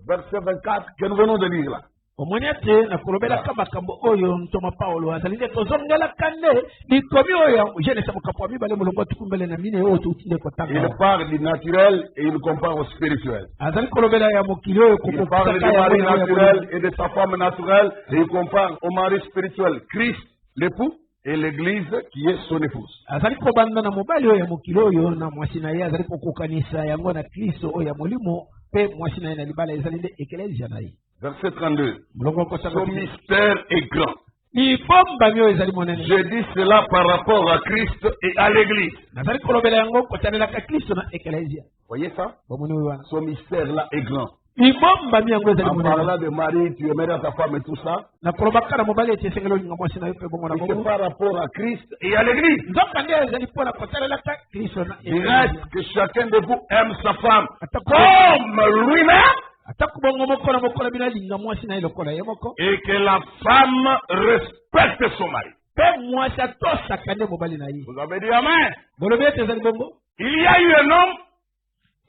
verset 24, que nous venons de lire là. omoni ete nakolobelaka makambo oyo ntoma paulo azali nde tozongelaka nde likomi oyo genese mokambo wa mibale molongo tukumbele na mine oyo touti nde Il kotanga parle du naturel et il compare au spirituel. azali kolobela ya mokili oyo Il parle du mari naturel et de sa femme naturelle et il compare au mari spirituel, Christ, l'époux, et l'église qui est son épouse. azali kobanda na mobali oyo ya mokili oyo na mwasi na ye azali kokokanisa yango na kristo oyo ya molimo mpe mwasi na ye na libala ezali nde ekelesia na ye. Verset 32. molongo Son kosanga mystère est grand. libombami oyo ezali monene Je dis cela par rapport à Christ et à l'église. nazali kolobela yango kotanelaka kristo na ekelesia. Voyez ça? bomoni oyo wana Son mystère là est grand. libombami yango ezali En monene parlant de Marie, tu aimerais ta femme et tout ça. nakolobaka na mobali ete esengeli olinga mwasi na yo mpe bongo na C'est bongo par rapport à Christ et à l'église. nzoka nde ezali mpona kotalelaka kristo na Il reste que chacun de vous aime sa femme atako comme lui-même bongo moko na moko na bino alinga mwasi na ye lokola ye moko et que la femme respecte son mari. mpe mwasi atosaka nde mobali na ye. Vous avez dit Amen. bolobi ete ezali bongo Il y a eu un homme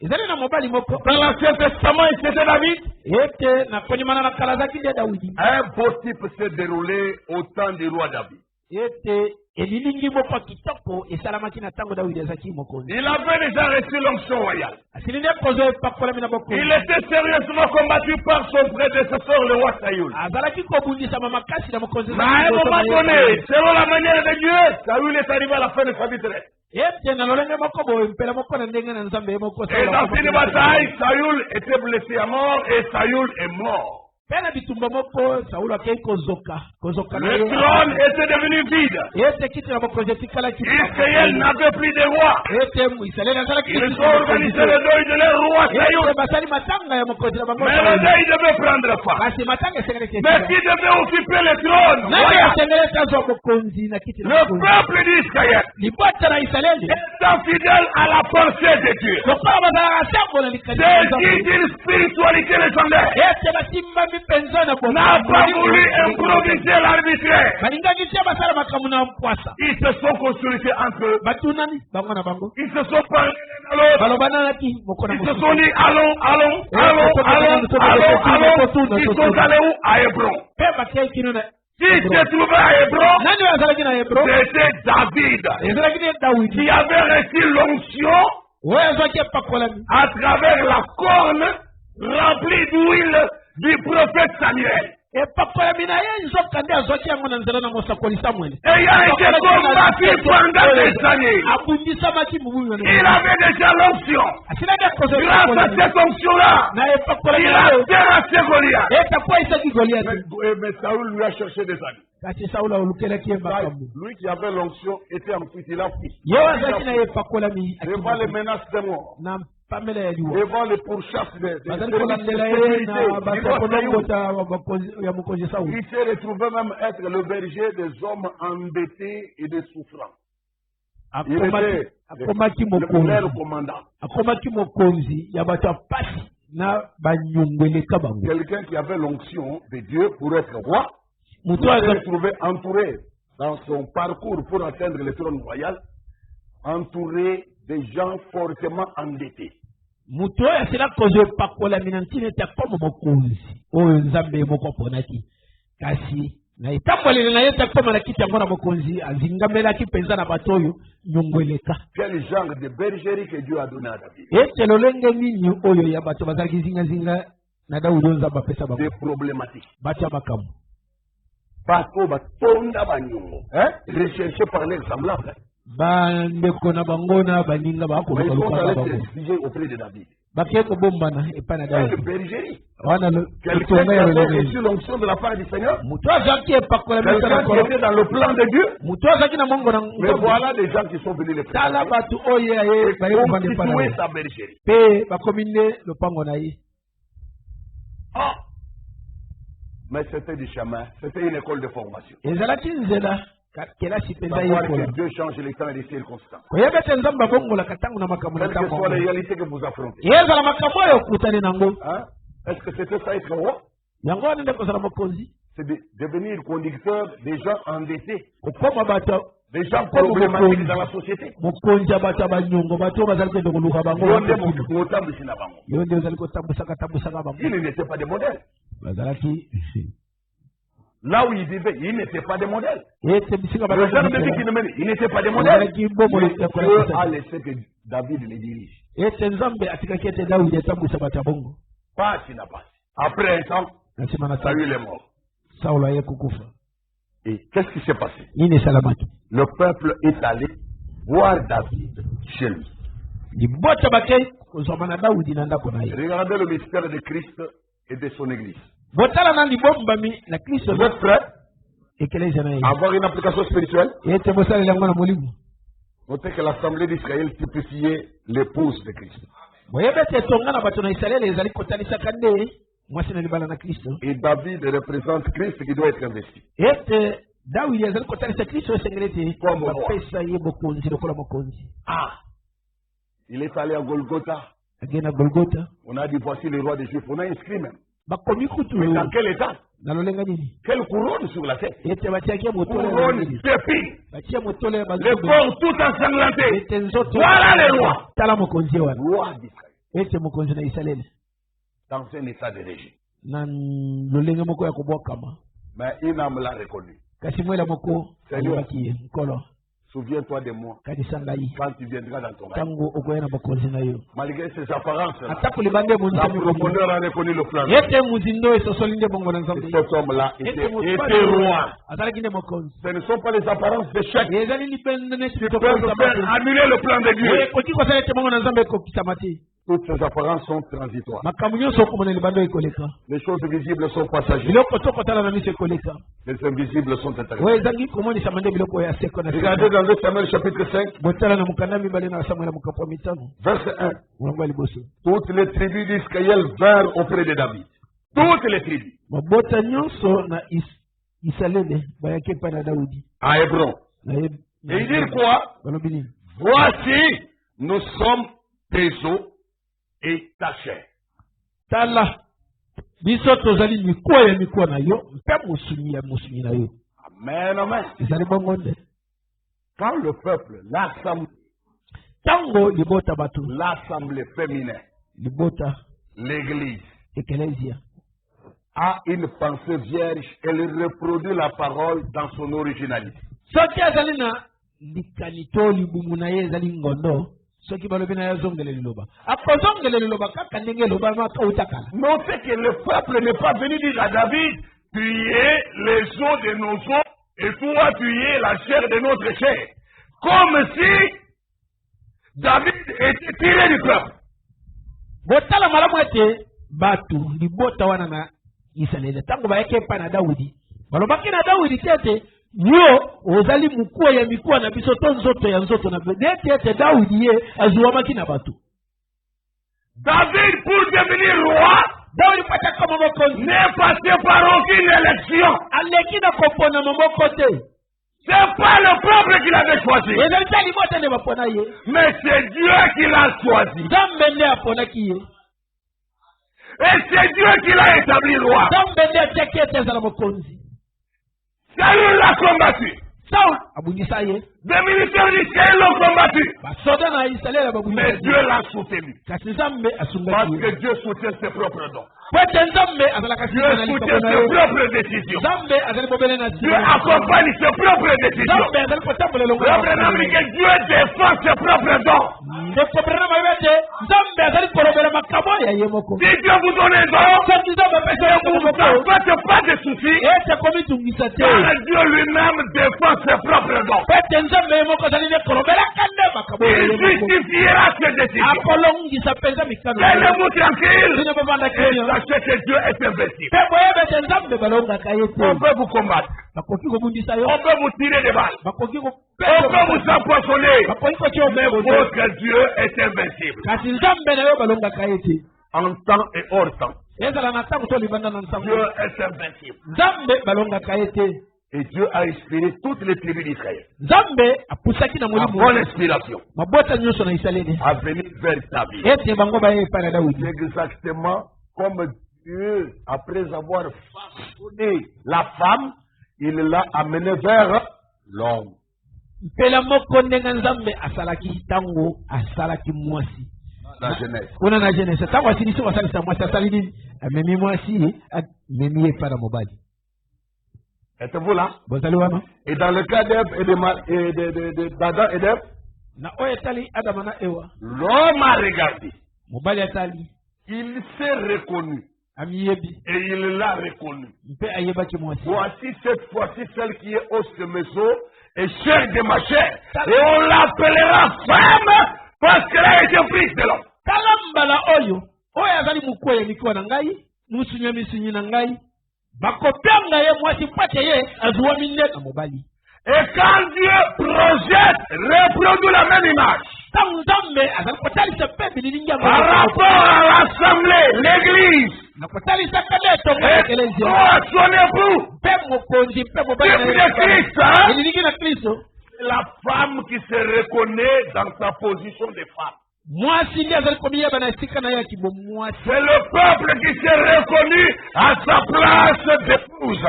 ezali na mobali moko dans l'Ancien Testament, et c'était David. ete na kondimana na kala azalaki nde dawidi Un beau type s'est déroulé au temps du roi David. ete elilingi moko ya kitoko esalamaki na ntango dawidi azalaki mokonzi Il avait déjà reçu l'onction royale. asili nde kozwa epakolami na bokonzi Il était sérieusement combattu par son prédécesseur, le roi Saül. azalaki kobundisama makasi na mokonzi Mais à un moment donné, selon la manière de Dieu, Saül est arrivé à la fin de sa vie terrestre. ete na lolenge moko boye mpela moko na ndenge na nzambe ye moko Et dans une bataille, Saül était blessé à mort et Saül est mort. mpe na bitumba moko saulo akei kozoka na Le ye trône était devenu vide. ete kiti na bokonzi etikalaki Israël n'avait plus de roi. ete israeli azalaki Ils ont organisé le deuil de leur roi Saül. basali matanga ya mokonzi na bango Mais le deuil devait prendre fin. kasi matanga esengeleki Mais qui devait occuper le trône? nani Voilà. esengeleki azwa bokonzi na kiti na Le bokonzi peuple d'Israël libota na israeli étant fidèle à la pensée de Dieu, lokola bazalaka sango na saisi d'une spiritualité légendaire, ete basimbami mpenza na n'a pas voulu improviser l'arbitraire. balingaki te basala makambo na mpwasa Ils se sont consultés entre eux. batunani bango na bango Ils se sont parlé l'un à l'autre. balobananaki moko na Ils se mosusu sont dit allons, allons, allons, allons, allons, allons. Ils sont allés où? À Hébron. mpe bakei kino na Qui s'est trouvé à Hébron? nani oyo azalaki na hebro C'était David ezalaki ne dawidi qui avait reçu l'onction oyo azwaki epakolami à travers la corne remplie d'huile du prophète Samuel. epakolami na ye nzoka nde azwaki yango na nzela na mosakoli samuele Ayant été combattu pendant des années, abundisamaki mobuyu il avait déjà l'onction. asilaki akozwa Grâce à cette onction-là, na epakolami il a nayo terrassé Goliath. etakwayisaki goliati Mais Saül lui a cherché des amis. kasi saulo alukelaki ye makambo Lui qui avait l'onction était en fuite, il a fui. ye oyo azalaki na ye epakolami Devant les menaces de mort, na pamela ya liwa devant les pourchasses des bazali services de kolandela ye sécurité na du roi basakolongota Saül, ya mokonzi saulo il s'est retrouvé même être le berger des hommes embêtés et des souffrants. Il était le premier commandant. Quelqu'un qui avait l'onction de Dieu pour être roi. Il s'est trouvé entouré dans son parcours pour atteindre le trône royal, entouré de gens fortement endettés. Na itambolele na yeta koma na kiti yango na mokonzi azingamela kipenza na batoyo nyongweleka. Quel genre de bergerie que Dieu a donné à David? Ete lolenge nini oyo ya bato bazalaki zinga na Daudi onza bapesa bako. Des problématiques. Bacha makamu. Bato batonda banyongo. Recherché par les semblables. Bandeko na bangona baninga bako bako. Auprès de David. Bakeko bombana epana Daudi. Quelle bergerie? Quelqu'un qui a reçu l'onction de la part du Seigneur. Quelqu'un qui était dans le plan de Dieu. Mais voilà des gens qui sont venus les faire. Et constituer sa bergerie. Mais c'était du chemin. C'était une école de formation. Savoir que Dieu change les temps et les circonstances. Quelles que soient les réalités que vous affrontez. Est-ce que c'était ça être roi? C'est de devenir conducteur des gens endettés. Des gens problématiques dans la société. Il n'était pas des modèles. Là où il vivait, il n'était pas des modèles. Le genre de vie qu'il menait, il n'était pas des modèles. Dieu a laissé que David les dirige. Pas qu'il n'a pas. Après un temps, Saül est mort. Et qu'est-ce qui s'est passé? Le peuple est allé voir David chez lui. Regardez le mystère de Christ et de son Église. Vous êtes prêts à avoir une application spirituelle? Notez que l'Assemblée d'Israël typifiait l'épouse de Christ. Et David représente Christ qui doit être investi. Il est allé à Golgotha. On a dit voici le roi des Juifs. On a inscrit même. Mais dans quel état? Quelle couronne sur la tête? Couronne d'épines. Le corps tout ensanglanté. Voilà le roi. Roi d'Israël. Dans un état de régime. Mais une âme l'a reconnu. Seigneur, souviens-toi de moi quand tu viendras dans ton règne. Malgré ses apparences, la profondeur a reconnu le plan. Cet homme-là était roi. Ce ne sont pas les apparences d'échec qui peuvent faire annuler le plan de Dieu. Toutes ces apparences sont transitoires. Les choses visibles sont passagères. Les invisibles sont intéressants. Regardez dans 2 Samuel chapitre 5, verset 1. Toutes les tribus d'Israël vinrent auprès de David. Toutes les tribus. À Hébron. Et ils disent quoi? Voici, nous sommes tes os et ta chair. Amen, amen. Quand le peuple, l'assemblée féminine, l'église, a une pensée vierge, elle reproduit la parole dans son originalité. Notez que le peuple n'est pas venu dire à David, tu es les os de nos os et toi tu es la chair de notre chair. Comme si David était tiré du peuple. Yo ozali mukua ya mikua na biso to nzoto ya nzoto na bedete ete Daudi ye azuwamaki na batu. David pour devenir roi, Daudi pata kama mokonzi n'est passé par aucune élection. Aleki na kopona moko te. C'est pas le peuple qui l'avait choisi. Mais c'est Dieu qui l'a choisi. Et c'est Dieu qui l'a établi roi. Saül l'a combattu. Des militaires d'Israël l'ont combattu. Mais Dieu l'a soutenu. Parce que Dieu soutient ses propres dons. Dieu soutient ses propres décisions. Dieu accompagne ses propres décisions. Que Dieu défend ses propres dons. Si Dieu vous donne un don, ne vous faites pas de soucis. Car Dieu lui-même défend ses propres dons. Il justifiera ses décisions. Tenez-vous tranquille. Sachez que Dieu est invincible. On peut vous combattre. On peut vous tirer des balles. On peut vous empoisonner. Mais votre Dieu est invincible. En temps et hors temps. Dieu est invincible. Et Dieu a inspiré toutes les tribus d'Israël. À bonne inspiration. À venir vers ta vie. Exactement comme Dieu, après avoir façonné la femme, il l'a amenée vers l'homme. La Genèse. Êtes-vous là? Et dans le cas d'Ève et d'Adam et d'Ève, l'homme a regardé. Il s'est reconnu. Et il l'a reconnu. Voici cette fois-ci celle qui est os de mes os et chair de ma chair. Et on l'appellera femme parce qu'elle a été prise de l'homme. Et quand Dieu projette, reproduit la même image par rapport à l'assemblée, l'église, et toi, son époux, Christ, la femme qui se reconnaît dans sa position de femme. C'est le peuple qui s'est reconnu à sa place d'épouse.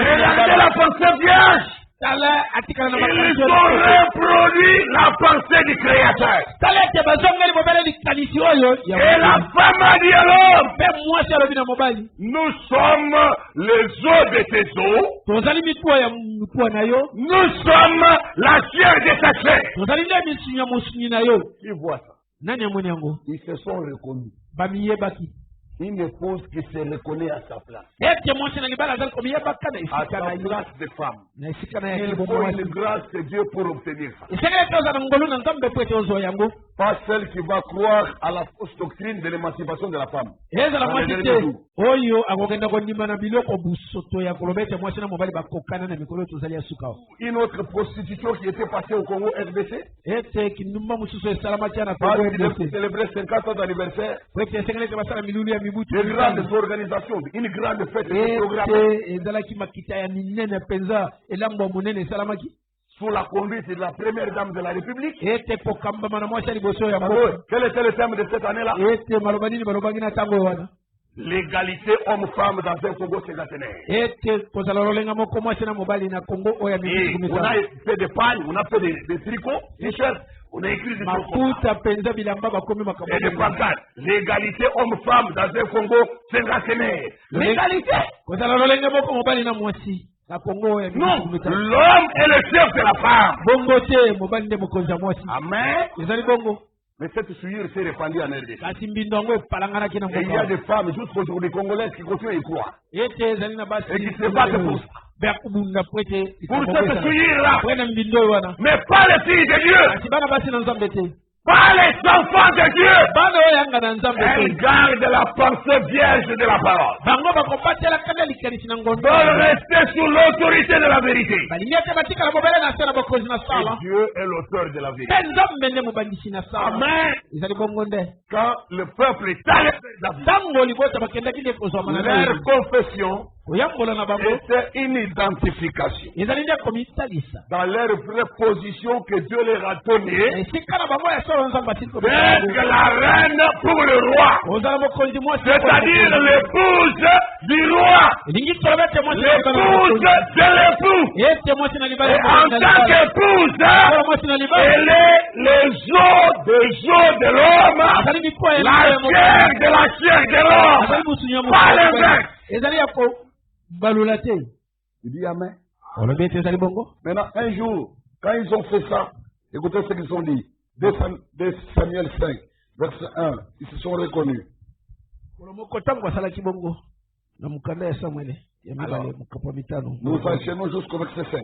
Regardez la pensée vierge. Ils ont reproduit la pensée du Créateur. Et la femme a dit alors, nous sommes les os de tes os. Nous sommes la chair de ta chair. Ils voient ça. Ils se sont reconnus. Une épouse qui se reconnaît à sa place. À sa place de femme. Il faut une grâce de Dieu pour obtenir ça. Pas celle qui va croire à la fausse doctrine de l'émancipation de la femme. Une autre prostitution qui était passée au Congo RDC. Qui célébrait 50 ans d'anniversaire. Une grande organisation, une grande fête de sous la conduite de la première dame de la République. Quel était le thème de cette année-là? L'égalité homme-femme dans un Congo sénaténaire. Et on a fait des pagnes, on a fait des tricots, des shirts. On a écrit des trucs et des pancartes. L'égalité homme-femme dans un Congo sénaténaire. L'égalité. Non, l'homme est le chef de la femme. Amen. Mais cette souillure s'est répandue en RDC. Et il y a des femmes jusqu'aujourd'hui congolaises qui continuent à y croire. Et qui se battent pour ça. Pour cette souillure-là. Mais pas les filles de Dieu. Pas les enfants de Dieu. Elle garde la pensée vierge de la parole. Doivent rester sous l'autorité de la vérité. Et Dieu est l'auteur de la vérité. Amen. Quand le peuple est allé vers David, leur confession C'était une identification dans leur vraie position que Dieu leur a donnée d'être la reine pour le roi, c'est-à-dire l'épouse du roi, l'épouse de l'époux. Et en tant qu'épouse, elle est les os de l'homme, la chair de l'homme, pas l'inverse. Il dit Amen. Maintenant, un jour, quand ils ont fait ça, écoutez ce qu'ils ont dit. 2 Samuel 5, verset 1, ils se sont reconnus. Alors, nous enchaînons jusqu'au verset 5.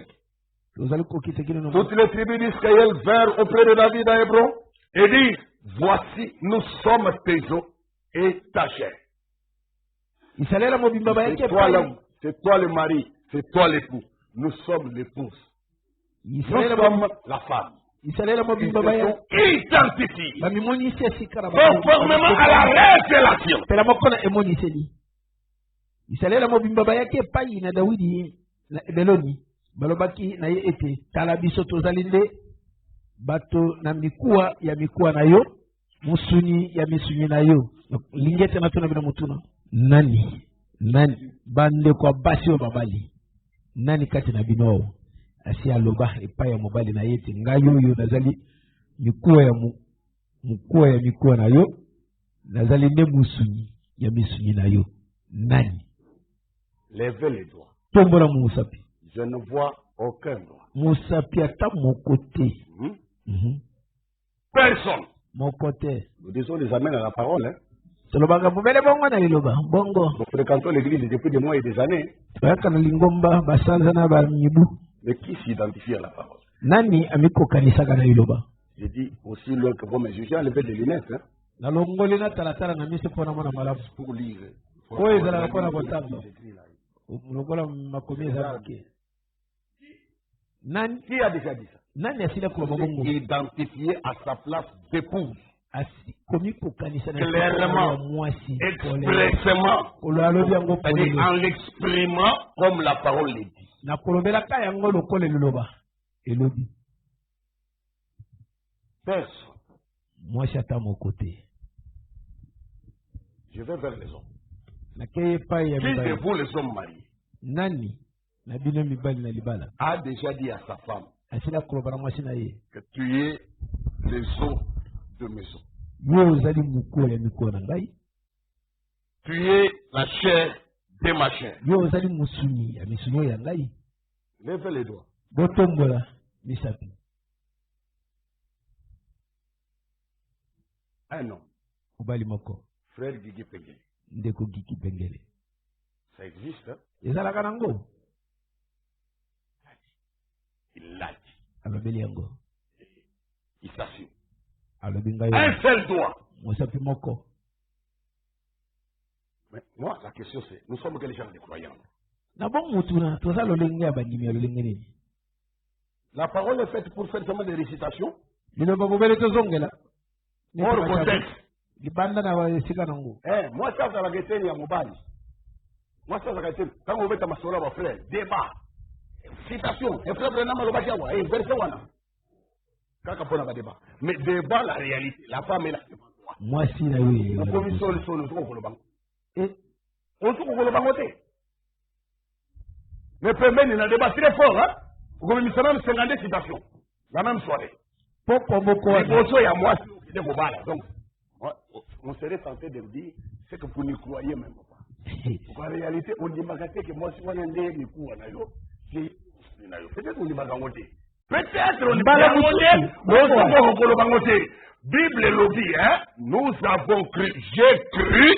Toutes les tribus d'Israël vinrent auprès de David à Hébron et disent, voici, nous sommes tes os et ta chair. C'est toi le mari, c'est toi l'époux. Nous sommes l'épouse. Nous sommes la femme. Ils se sont identifiés conformément à la révélation. Isalela mobimba bayake pai na Dawidi na Ebeloni balobaki na ye ete tala biso tozali nde bato na mikuwa ya mikuwa na yo musuni ya misuni na yo lingete na tuna bina mutuna nani bande kwa basi o babali nani kati na bino asi aloba epai ya mobali na yete ngayo yo nazali mikuwa ya mikuwa na yo nazali nde musuni ya misuni na yo nani. Levez les doigts. Je ne vois aucun doigt. Moussapi à mon côté. Personne. Mon côté. Nous disons les amènes à la parole. Hein? Nous fréquentons l'église depuis des mois et des années. Mais qui s'identifie à la parole? J'ai dit aussi loin que vous me jugez, enlevez des lunettes. Hein? Pour lire. Qui a déjà dit ça? Identifié à sa place d'épouse. Clairement, expressément, en l'exprimant comme la parole le dit. Personne. Moi, je suis à mon côté. Je vais vers les hommes. Qui de vous, les hommes mariés, a déjà dit à sa femme que tu es les os de maison. Tu es la chair de ma chair. Levez les doigts. Un homme. Frère Guigui Pengele. Ça existe, hein? Il l'a dit. Il s'assure. Un seul doigt. Mais moi, la question c'est, nous sommes quels gens de croyants? La parole est faite pour faire seulement des récitations. Hors contexte. Moi, ça, ça va être un mobile. Moi, ça va être quand on veut ma soeur, mon frère, débat, citation, et frère Brennan Malobajawa, et verset wana. Quand on a débat. Mais débat, la réalité, la femme est là. Moi, si, là, oui. La commission, le son, nous sommes le banc. Et on se trouve le banc côté. Mais permet, il y a un débat très fort, hein. Vous avez mis ça même 52 citations. La même soirée. Et pour ça, il y a moi, c'est des là. Donc, on serait tenté de me dire, c'est que vous n'y croyez même pas. En réalité, on dit que moi, si on a des coups à Nayo, peut-être on dit peut-être on dit Bible le dit, hein? Nous avons cru, j'ai cru,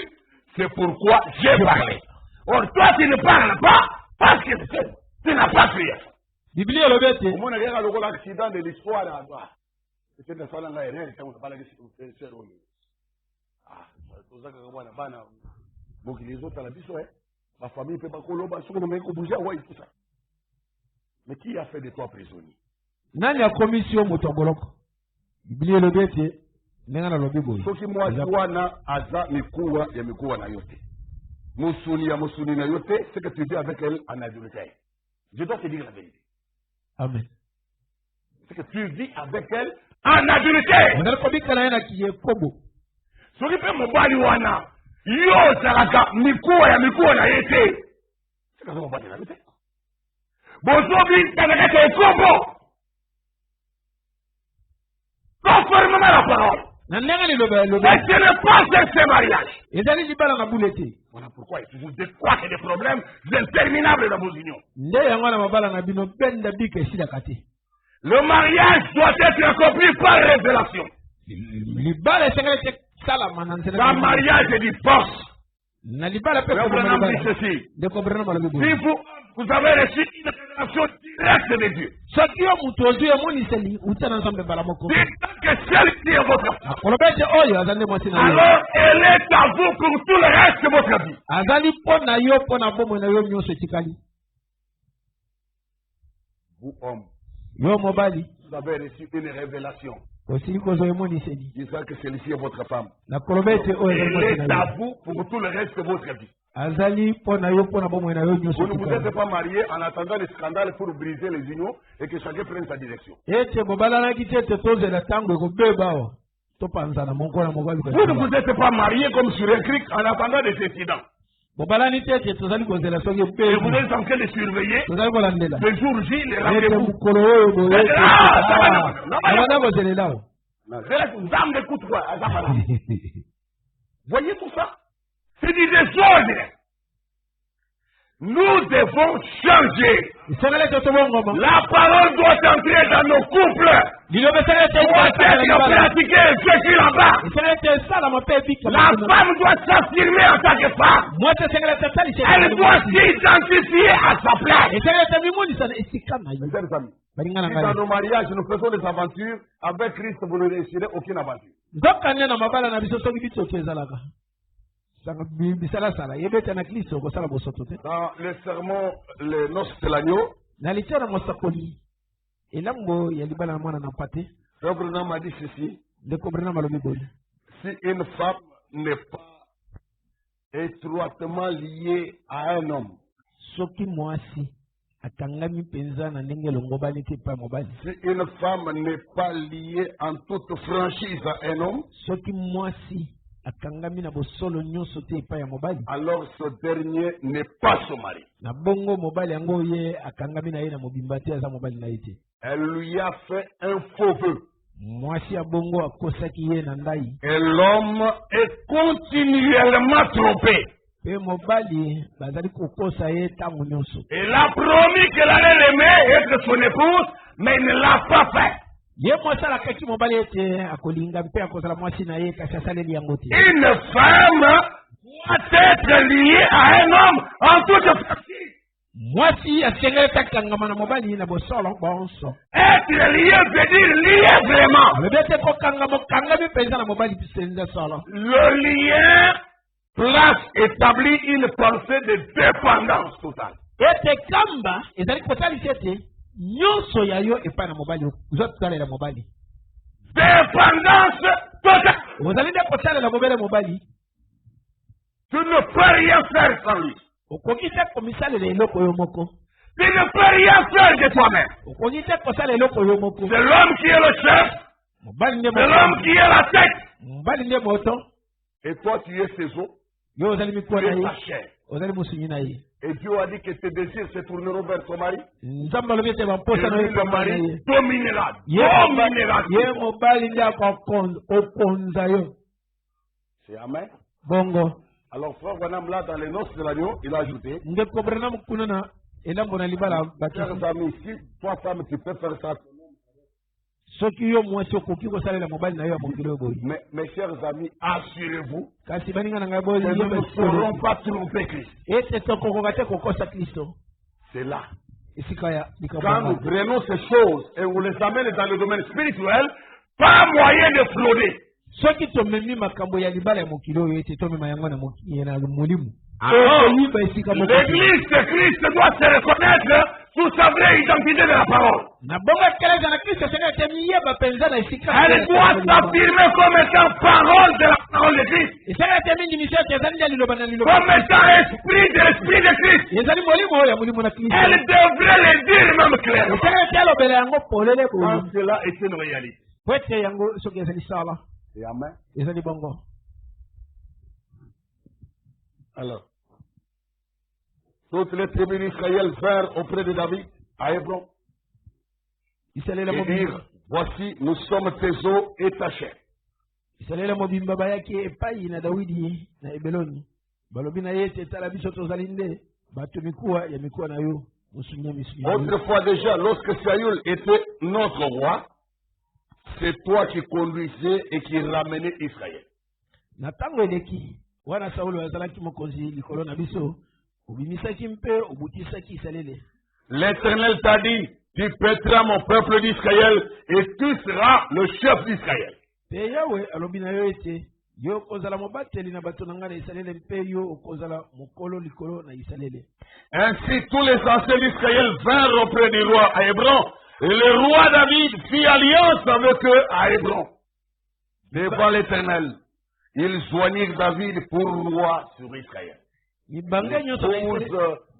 c'est pourquoi j'ai parlé. Or, toi, tu ne parles pas parce que tu n'as pas cru. Bible le dit. Au moins, il y a l'accident de l'histoire là-bas. C'est une fois dans l'aérien, on n'a pas la question de faire. Ah, c'est ça que moi, donc les autres à la biso, ma famille peut pas bouger, ouais, tout ça. Mais qui a fait de toi prisonnier? Nani a commission motoboloko. Bible le bete, nenga na lobi boy. Soki moi wana aza mikuwa ya mikuwa na yote. c'est que tu vis avec elle en adultère. Je dois te dire la vérité. Amen. C'est que tu vis avec elle en adultère. Soki pe mobali wana yo zalaka mikuwa ya mikuwa na yete. C'est que mobali na yete. Bozobi kanaka te kombo. Conformément à la parole. Et ce n'est pas ce mariage. Voilà pourquoi il y a toujours des quoi et des problèmes interminables dans vos unions. Le mariage doit être accompli par révélation. Un mariage est du force. Si vous avez reçu une révélation directe de Dieu, c'est que celle-ci est votre femme. Alors elle est à vous pour tout le reste de votre vie. Vous hommes, vous avez reçu une révélation. Disant que celle-ci est votre femme. Elle est à vous pour tout le reste de votre vie. Vous ne vous êtes pas marié en attendant les scandales pour briser les unions et que chacun prenne sa direction. Vous ne vous êtes pas marié comme sur un cric en attendant des incidents. Et vous êtes en train de surveiller le jour J, les rendez-vous. Voyez tout ça? C'est du désordre. Nous devons changer. La parole doit entrer dans nos couples. Doit être pratiquée ce qui là-bas. La femme doit s'affirmer en tant que femme. Elle doit s'identifier à sa place. Si dans nos mariages nous faisons des aventures, avec Christ vous ne réussirez aucune aventure. Dans le sermon, les noces de l'agneau, le Branham m'a dit ceci: si une femme n'est pas étroitement liée à un homme, si une femme n'est pas liée en toute franchise à un homme, alors ce dernier n'est pas son mari. Elle lui a fait un faux vœu. Et l'homme est continuellement trompé. Elle a promis qu'elle allait l'aimer, être son épouse, mais il ne l'a pas fait. Une femme doit être liée à un homme en toute franchise. Être lié veut dire lié vraiment. Le lien place établit une pensée de dépendance totale. Dépendance totale. Tu ne peux rien faire sans lui. Tu ne peux rien faire de toi-même. C'est l'homme qui est le chef. C'est l'homme qui est la tête. Et toi tu es ses os. Tu es sa chair. Et Dieu a dit que tes désirs se tourneront vers ton mari. Et lui, le mari dominera. C'est amen. Bongo. Alors frère Branham là dans les noces de l'agneau, il a ajouté: chers amis, si toi femme tu peux faire ça. Mais mes chers amis, assurez-vous que nous ne serons pas tromper Christ. C'est là. Quand nous prenons ces choses et vous les amenez dans le domaine spirituel, pas moyen de frauder. L'église de Christ doit se reconnaître sous sous sa vraie identité de la parole. Elle doit s'affirmer comme étant parole de la parole de Christ. Comme étant esprit de l'esprit de Christ. Elle devrait le dire même clairement. Quand cela est une réalité. Et amen. Alors, toutes les tribus d'Israël vinrent auprès de David à Hébron et dirent, voici, nous sommes tes os et ta chair. Autrefois déjà, lorsque Saül était notre roi, c'est toi qui conduisais et qui ramenais Israël. L'Éternel t'a dit, tu pèteras mon peuple d'Israël et tu seras le chef d'Israël. Ainsi tous les anciens d'Israël vinrent auprès du roi à Hébron, et le roi David fit alliance avec eux à Hébron. Devant l'Éternel, ils joignirent David pour roi sur Israël. Tous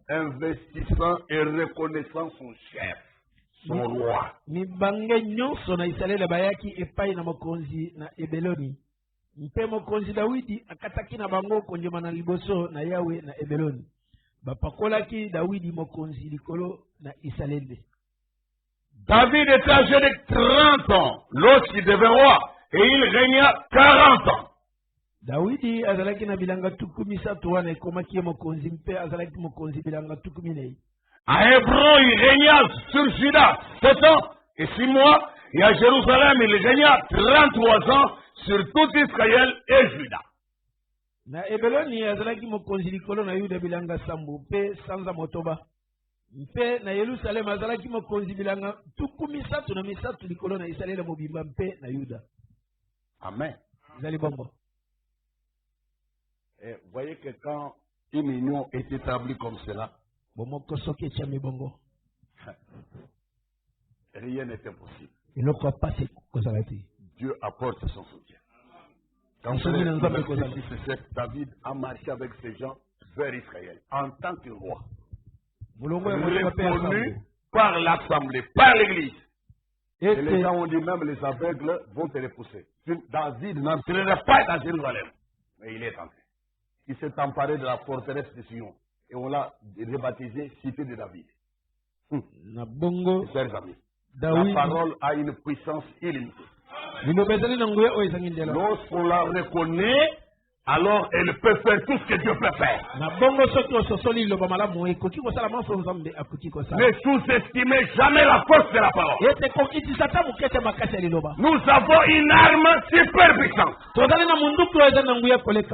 investissant et reconnaissant son chef, son roi. David était âgé de 30 ans lorsqu'il devint roi et il régna 40 ans. À Hébron, il régna sur Juda 7 ans et 6 mois, et à Jérusalem, il régna 33 ans sur tout Israël et Juda. Amen. Et voyez que quand une union est établie comme cela, rien n'est impossible. Dieu apporte son soutien. Quand David a marché avec ces gens vers Israël en tant que roi, reconnu par l'Assemblée, par l'Église. Et les gens ont dit même les aveugles vont te repousser. David n'entrera pas dans Jérusalem, mais il est entré. Il s'est emparé de la forteresse de Sion et on l'a rebaptisé Cité de David. Chers amis, la parole a une puissance illimitée. Lorsqu'on la reconnaît, alors elle peut faire tout ce que Dieu peut faire. Ne sous-estimez jamais la force de la parole. Nous avons une arme super puissante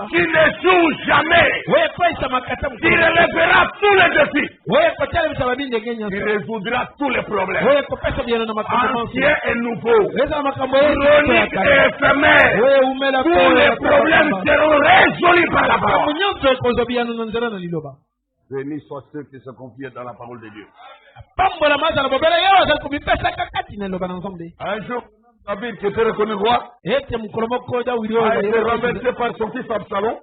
qui ne joue jamais, qui relèvera tous les défis, qui résoudra tous les problèmes, anciens et nouveaux, chroniques et éphémères. Tous les problèmes seront résolus par la parole. Bénis soient ceux qui se confient dans la parole de Dieu. Un jour, David qui était reconnu roi a été renversé par son fils Absalom.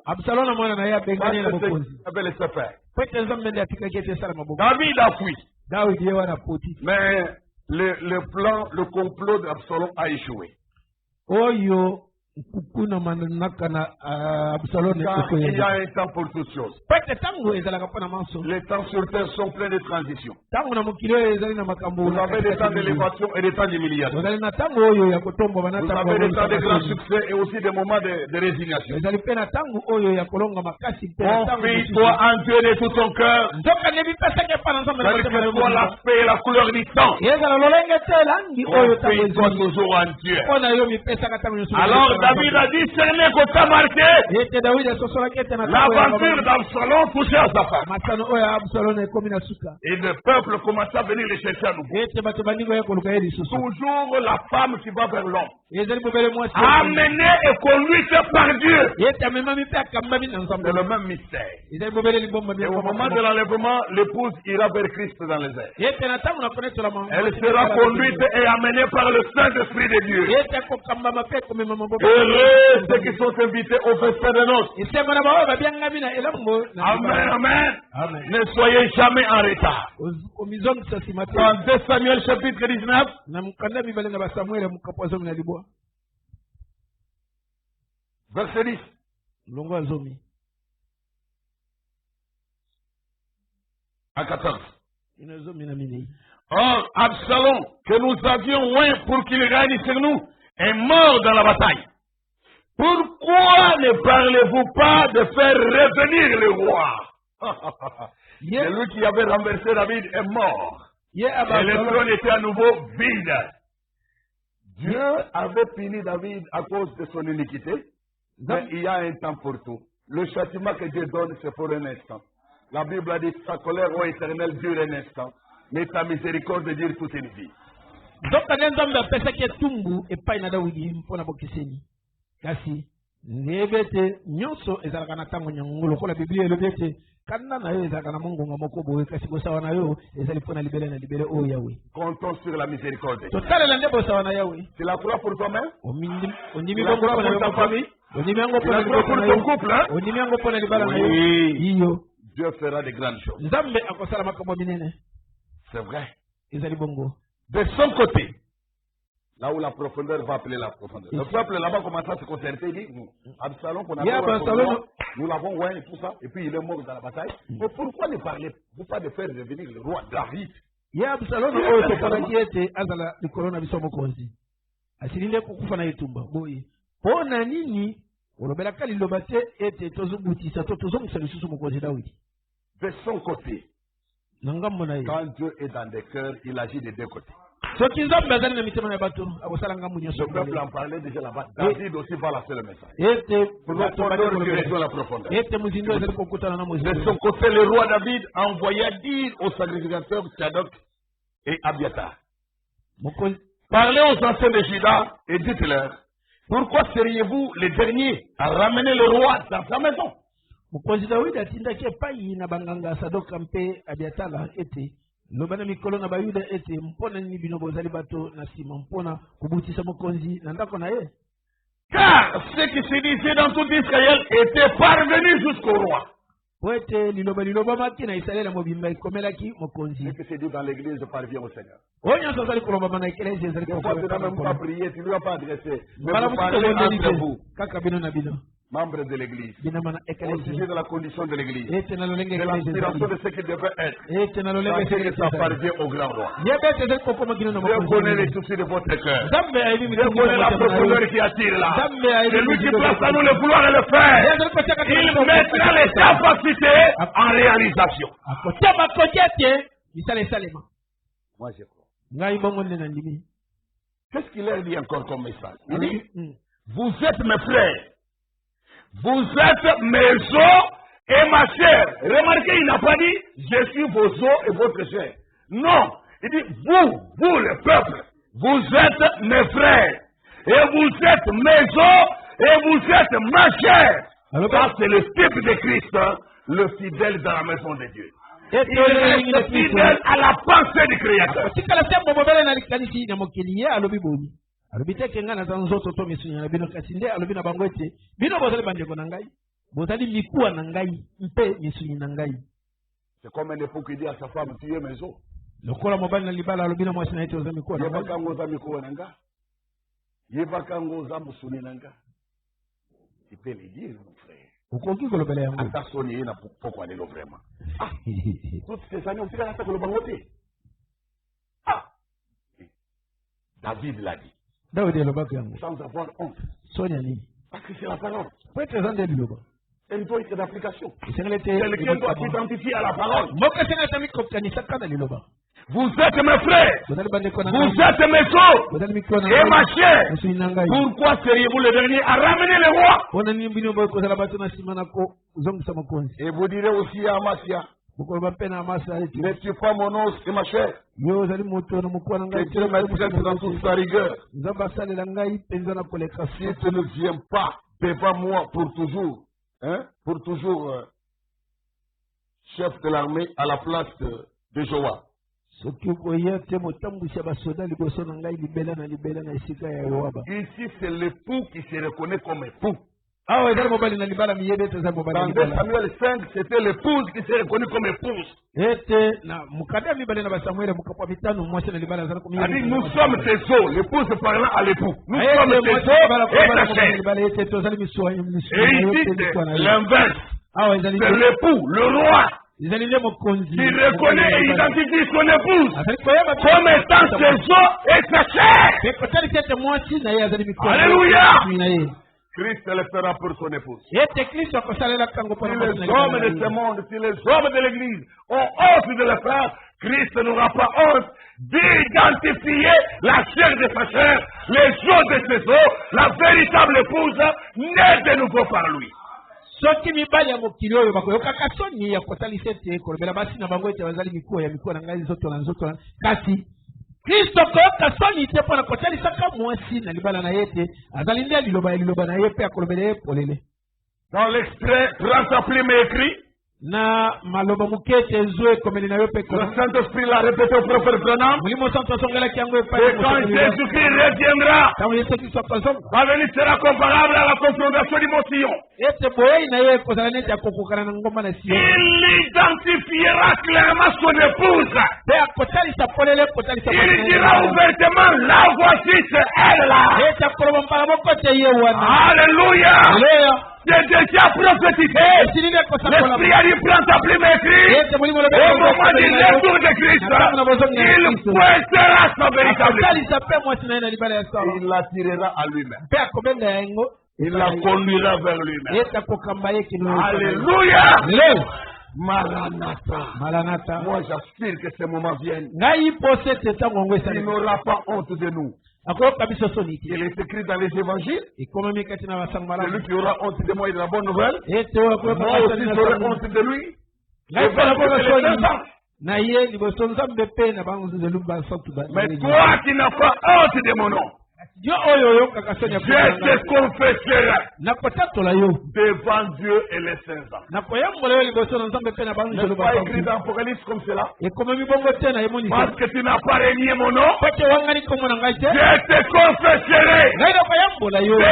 David a fui. Mais le plan, le complot d'Absalom a échoué. Il y a un temps pour toutes choses. Les temps sur terre sont pleins de transitions. Vous avez des temps d'élévation et des temps d'humiliation. Vous avez des temps de grand succès et aussi des moments de résignation. Confie-toi en Dieu de tout ton cœur, quel que soit l'aspect et la couleur du temps. Confie-toi toujours en Dieu. Alors David a discerné qu'au temps marqué, l'aventure d'Absalom touchait à sa femme. Et le peuple commençait à venir les chercher à nouveau. Toujours la femme qui va vers l'homme. Amenée et conduite par Dieu. C'est le même mystère. Et au moment de l'enlèvement, l'épouse ira vers Christ dans les airs. Elle sera conduite et amenée par le Saint-Esprit de Dieu. Heureux ceux qui sont invités au festin de noces. Amen, amen. Ne soyez jamais en retard. Dans 2 Samuel chapitre 19, verset 10. À 14. Or, Absalom, que nous avions loin pour qu'il règne sur nous, est mort dans la bataille. Pourquoi ne parlez-vous pas de faire revenir le roi? Celui qui avait renversé David est mort. Et le trône était à nouveau vide. Dieu avait puni David à cause de son iniquité, mais il y a un temps pour tout. Le châtiment que Dieu donne, c'est pour un instant. La Bible a dit, sa colère, ô Éternel, dure un instant, mais ta miséricorde dure toute une vie. Donc, kasi nebete nyonso ezalaka na tango nyango lokola Biblia elobete kanna na yo ezalaka na mongonga moko boye kasi bosawa na yo ezali pona libele na libele o Yahweh. Comptons sur la miséricorde. Totale la ndebo sawa na Yahweh. Tu la crois pour toi-même? Ondimi bongo pour ta famille. Ondimi yango pour ton couple, hein? Ondimi yango pour libala na yo. Iyo. Dieu fera de grandes choses. Nzambe akosala makambo minene. C'est vrai. Ezali bongo. De son côté, là où la profondeur va appeler la profondeur. Le peuple là-bas commence à se concerter, il dit, Absalom, qu'on a nous l'avons oué et tout ça, et puis il est mort dans la bataille. Mais pourquoi ne parlez-vous pas de faire revenir le roi David? Absalom, azala likolona bisomo konzi. Asilinde kukufa na yetumba. Boye. Pona nini, olobelaka liloba te ete tozobutisa to tozongisa lisusu mokonzi David. De son côté, quand Dieu est dans des cœurs, il agit des deux côtés. Le peuple en parlait déjà là-bas. David aussi va lancer le message. Pour la profondeur. De son côté, le roi David envoya dire aux sacrificateurs Tsadok et Abiatar. Parlez aux anciens de Juda et dites-leur, pourquoi seriez-vous les derniers à ramener le roi dans sa maison? Mokonzi David atindaki epai na banganga Sadoka mpe Abiatala ete lobana mikolo na bayuda ete mpona nini bino bozali bato na sima mpona kubutisa mokonzi na ndako na ye. Car ce qui se disait dans tout Israël était parvenu jusqu'au roi. Poete liloba maki na Israël mobimba ikomelaki mokonzi. Ce qui se dit dans l'église parvient au Seigneur. Onya sasali kuloba na église ezali ko. Tu n'as même pas prié, tu ne lui as pas adressé. Mais vous parlez entre vous. Kaka bino na bino. Membres de l'église, au sujet de la condition de l'église, de l'aspiration de ce qui devait être, sachez que ça appartient au grand roi. Dieu connaît les soucis de votre cœur. Dieu connaît la profondeur qui attire là. C'est lui qui place à nous le vouloir et le faire. Il mettra les capacités en réalisation. Moi je crois. Qu'est-ce qu'il leur dit encore comme message? Il dit, vous êtes mes frères. Vous êtes mes os et ma chair. Remarquez, il n'a pas dit je suis vos os et votre chair. Non, il dit vous le peuple, vous êtes mes frères. Et vous êtes mes os et vous êtes ma chair. Ça, c'est le type de Christ, hein, le fidèle dans la maison de Dieu. Il reste fidèle à la pensée du Créateur. Alobite kenga na zanzoto to misunya na bino kasinde alobi na bango ete bino bozali bandeko na ngai bozali mikuwa na ngai mpe misunya na ngai. C'est comme un époux qui dit à sa femme tu es mes os. Lokola mobali na libala alobi na mwasi na ete ozali mikuwa na ngai. Yebaka ngoza mikuwa na ngai. Yebaka ngoza musuni na ngai. Tu peux le dire mon frère. Ukoki kolobela yango. Atasoni na pourquoi le vraiment. Ah. Toutes ces années on fait la tête le bangote. Ah. David l'a dit. Sans avoir honte. Parce que c'est la parole. Elle doit être d'application. Quelqu'un doit s'identifier à la parole. Vous êtes mes frères. Vous êtes mes sœurs. Et ma chère. Pourquoi seriez-vous le dernier à ramener le roi? Et vous direz aussi à Amasia, n'es-tu pas mon os et ma chair? Que Dieu me traite dans toute sa rigueur. Si tu ne viens pas devant moi pour toujours, chef de l'armée à la place de Joab. Ici, c'est l'époux qui se reconnaît comme époux. Dans 2 Samuel 5, c'était l'épouse qui s'est reconnue comme épouse. Nous sommes tes os, l'épouse parlant à l'époux. Nous sommes tes os et ta chair. Et ici, c'est l'inverse. C'est l'époux, le roi, qui reconnaît et identifie son épouse comme étant ses os et sa chair. Alléluia! Christ le fera pour son épouse. Si les hommes de ce monde, si les hommes de l'église ont honte de le faire, Christ n'aura pas honte d'identifier la chair de sa chair, les os de ses os, la véritable épouse née de nouveau par lui. Soki mibali ya mokili oyo bakoyokaka soni ya kotalisa ete kolobela basi na bango ete bazali mikuwa ya mikuwa na ngai nzoto kasi Kristo koyoka soni te mpona kotalisaka mwasi na libala na ye te azali nde liloba na ye mpe akolobela ye polele. Dans l'extrait, Grâce à plume écrit, na maloba mukete ezwe komeli na yo pe le Saint-Esprit l'a répété au prophète Branham. Et quand Jésus-Christ reviendra, sa venue sera comparable à la confrontation du mont Sion. Il identifiera clairement son épouse. Il dira ouvertement, la voici, c'est elle là. Alléluia. C'est déjà prophétisé. L'Esprit a dit prends ta plume écrite. Au moment du retour de Christ, il pointera sa véritable. Il l'attirera à lui-même. Il la conduira vers lui-même. Alléluia. Maranatha. Moi j'aspire que ce moment vienne. Il n'aura pas honte de nous. Il est écrit dans les évangiles. Celui qui aura honte de moi et de la bonne nouvelle, moi aussi j'aurai honte de lui. Mais toi qui n'as pas honte de mon nom, je te confesserai devant Dieu et les saints anges. N'est-ce pas écrit dans l'Apocalypse comme cela? Parce que tu n'as pas régné mon nom, je te confesserai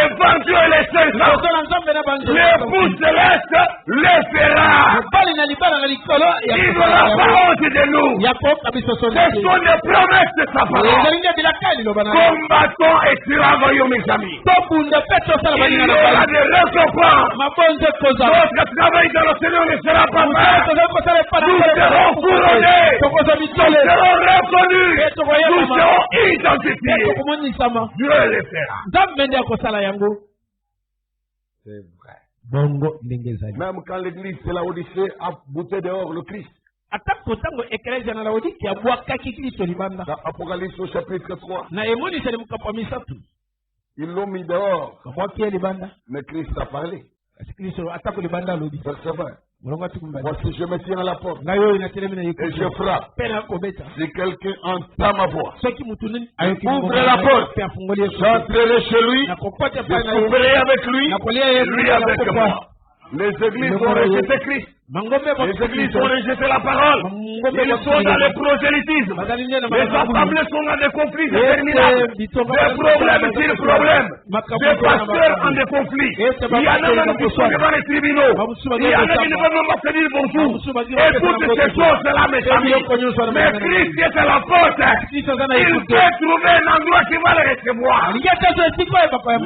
devant Dieu et les saints anges. L'époux céleste le fera. Il n'aura pas honte de nous. Ce sont des promesses de sa parole. Combattons et travaillons, mes amis. Il y aura des récompenses. Notre travail dans le Seigneur ne sera pas fait. Nous serons couronnés. Nous serons reconnus. Nous serons identifiés. Dieu le fera. C'est vrai. Même quand l'église de la Odyssée a bouté dehors le Christ. Dans Apocalypse au chapitre 3, ils l'ont mis dehors. Mais Christ a parlé. Verset 20. Voici, je me tiens à la porte et je frappe. Si quelqu'un entend ma voix, ouvre la porte, j'entrerai chez lui, je souperai avec lui, lui avec moi. Les églises ont rejeté Christ. Les églises ont rejeté la parole. Ils sont dans le prosélytisme. Les assemblées sont dans des conflits interminables. Des problèmes sur problèmes. Des pasteurs en des conflits. Il y en a même qui sont devant les tribunaux. Il y en a qui ne peuvent même pas se dire bonjour. Et toutes ces choses-là, mes amis. Mais Christ est à la porte. Il peut trouver un endroit qui va le recevoir.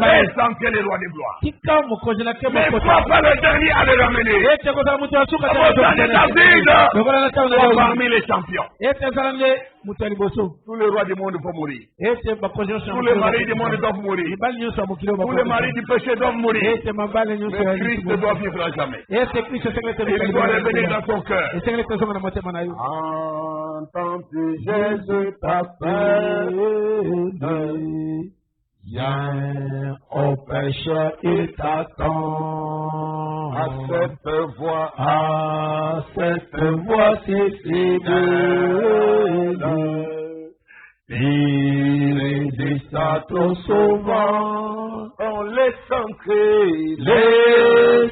Mais sans que les lois de gloire. Mais pas le dernier à le ramener. David, parmi les champions. Tous les rois du monde vont mourir. Tous les maris du monde doivent mourir. Tous les maris du péché doivent mourir. Mais Christ doit vivre à jamais. Il doit revenir dans ton cœur. Entends-tu Jésus t'appelle? Viens au péché, il t'attend. À cette voix si fidèle. Il exista trop souvent. On laisse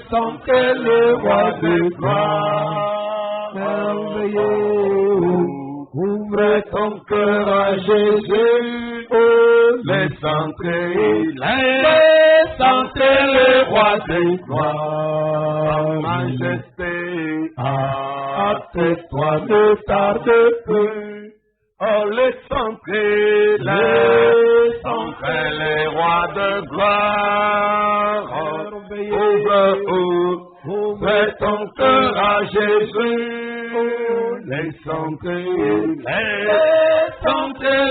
entrer le roi de gloire. Merveilleux, ouvre ton cœur à Jésus. Laisse entrer le roi de gloire. Majesté, hâte-toi, ne tarde plus. Oh, laisse entrer les rois de gloire. Ouvre ton cœur à Jésus. Laisse entrer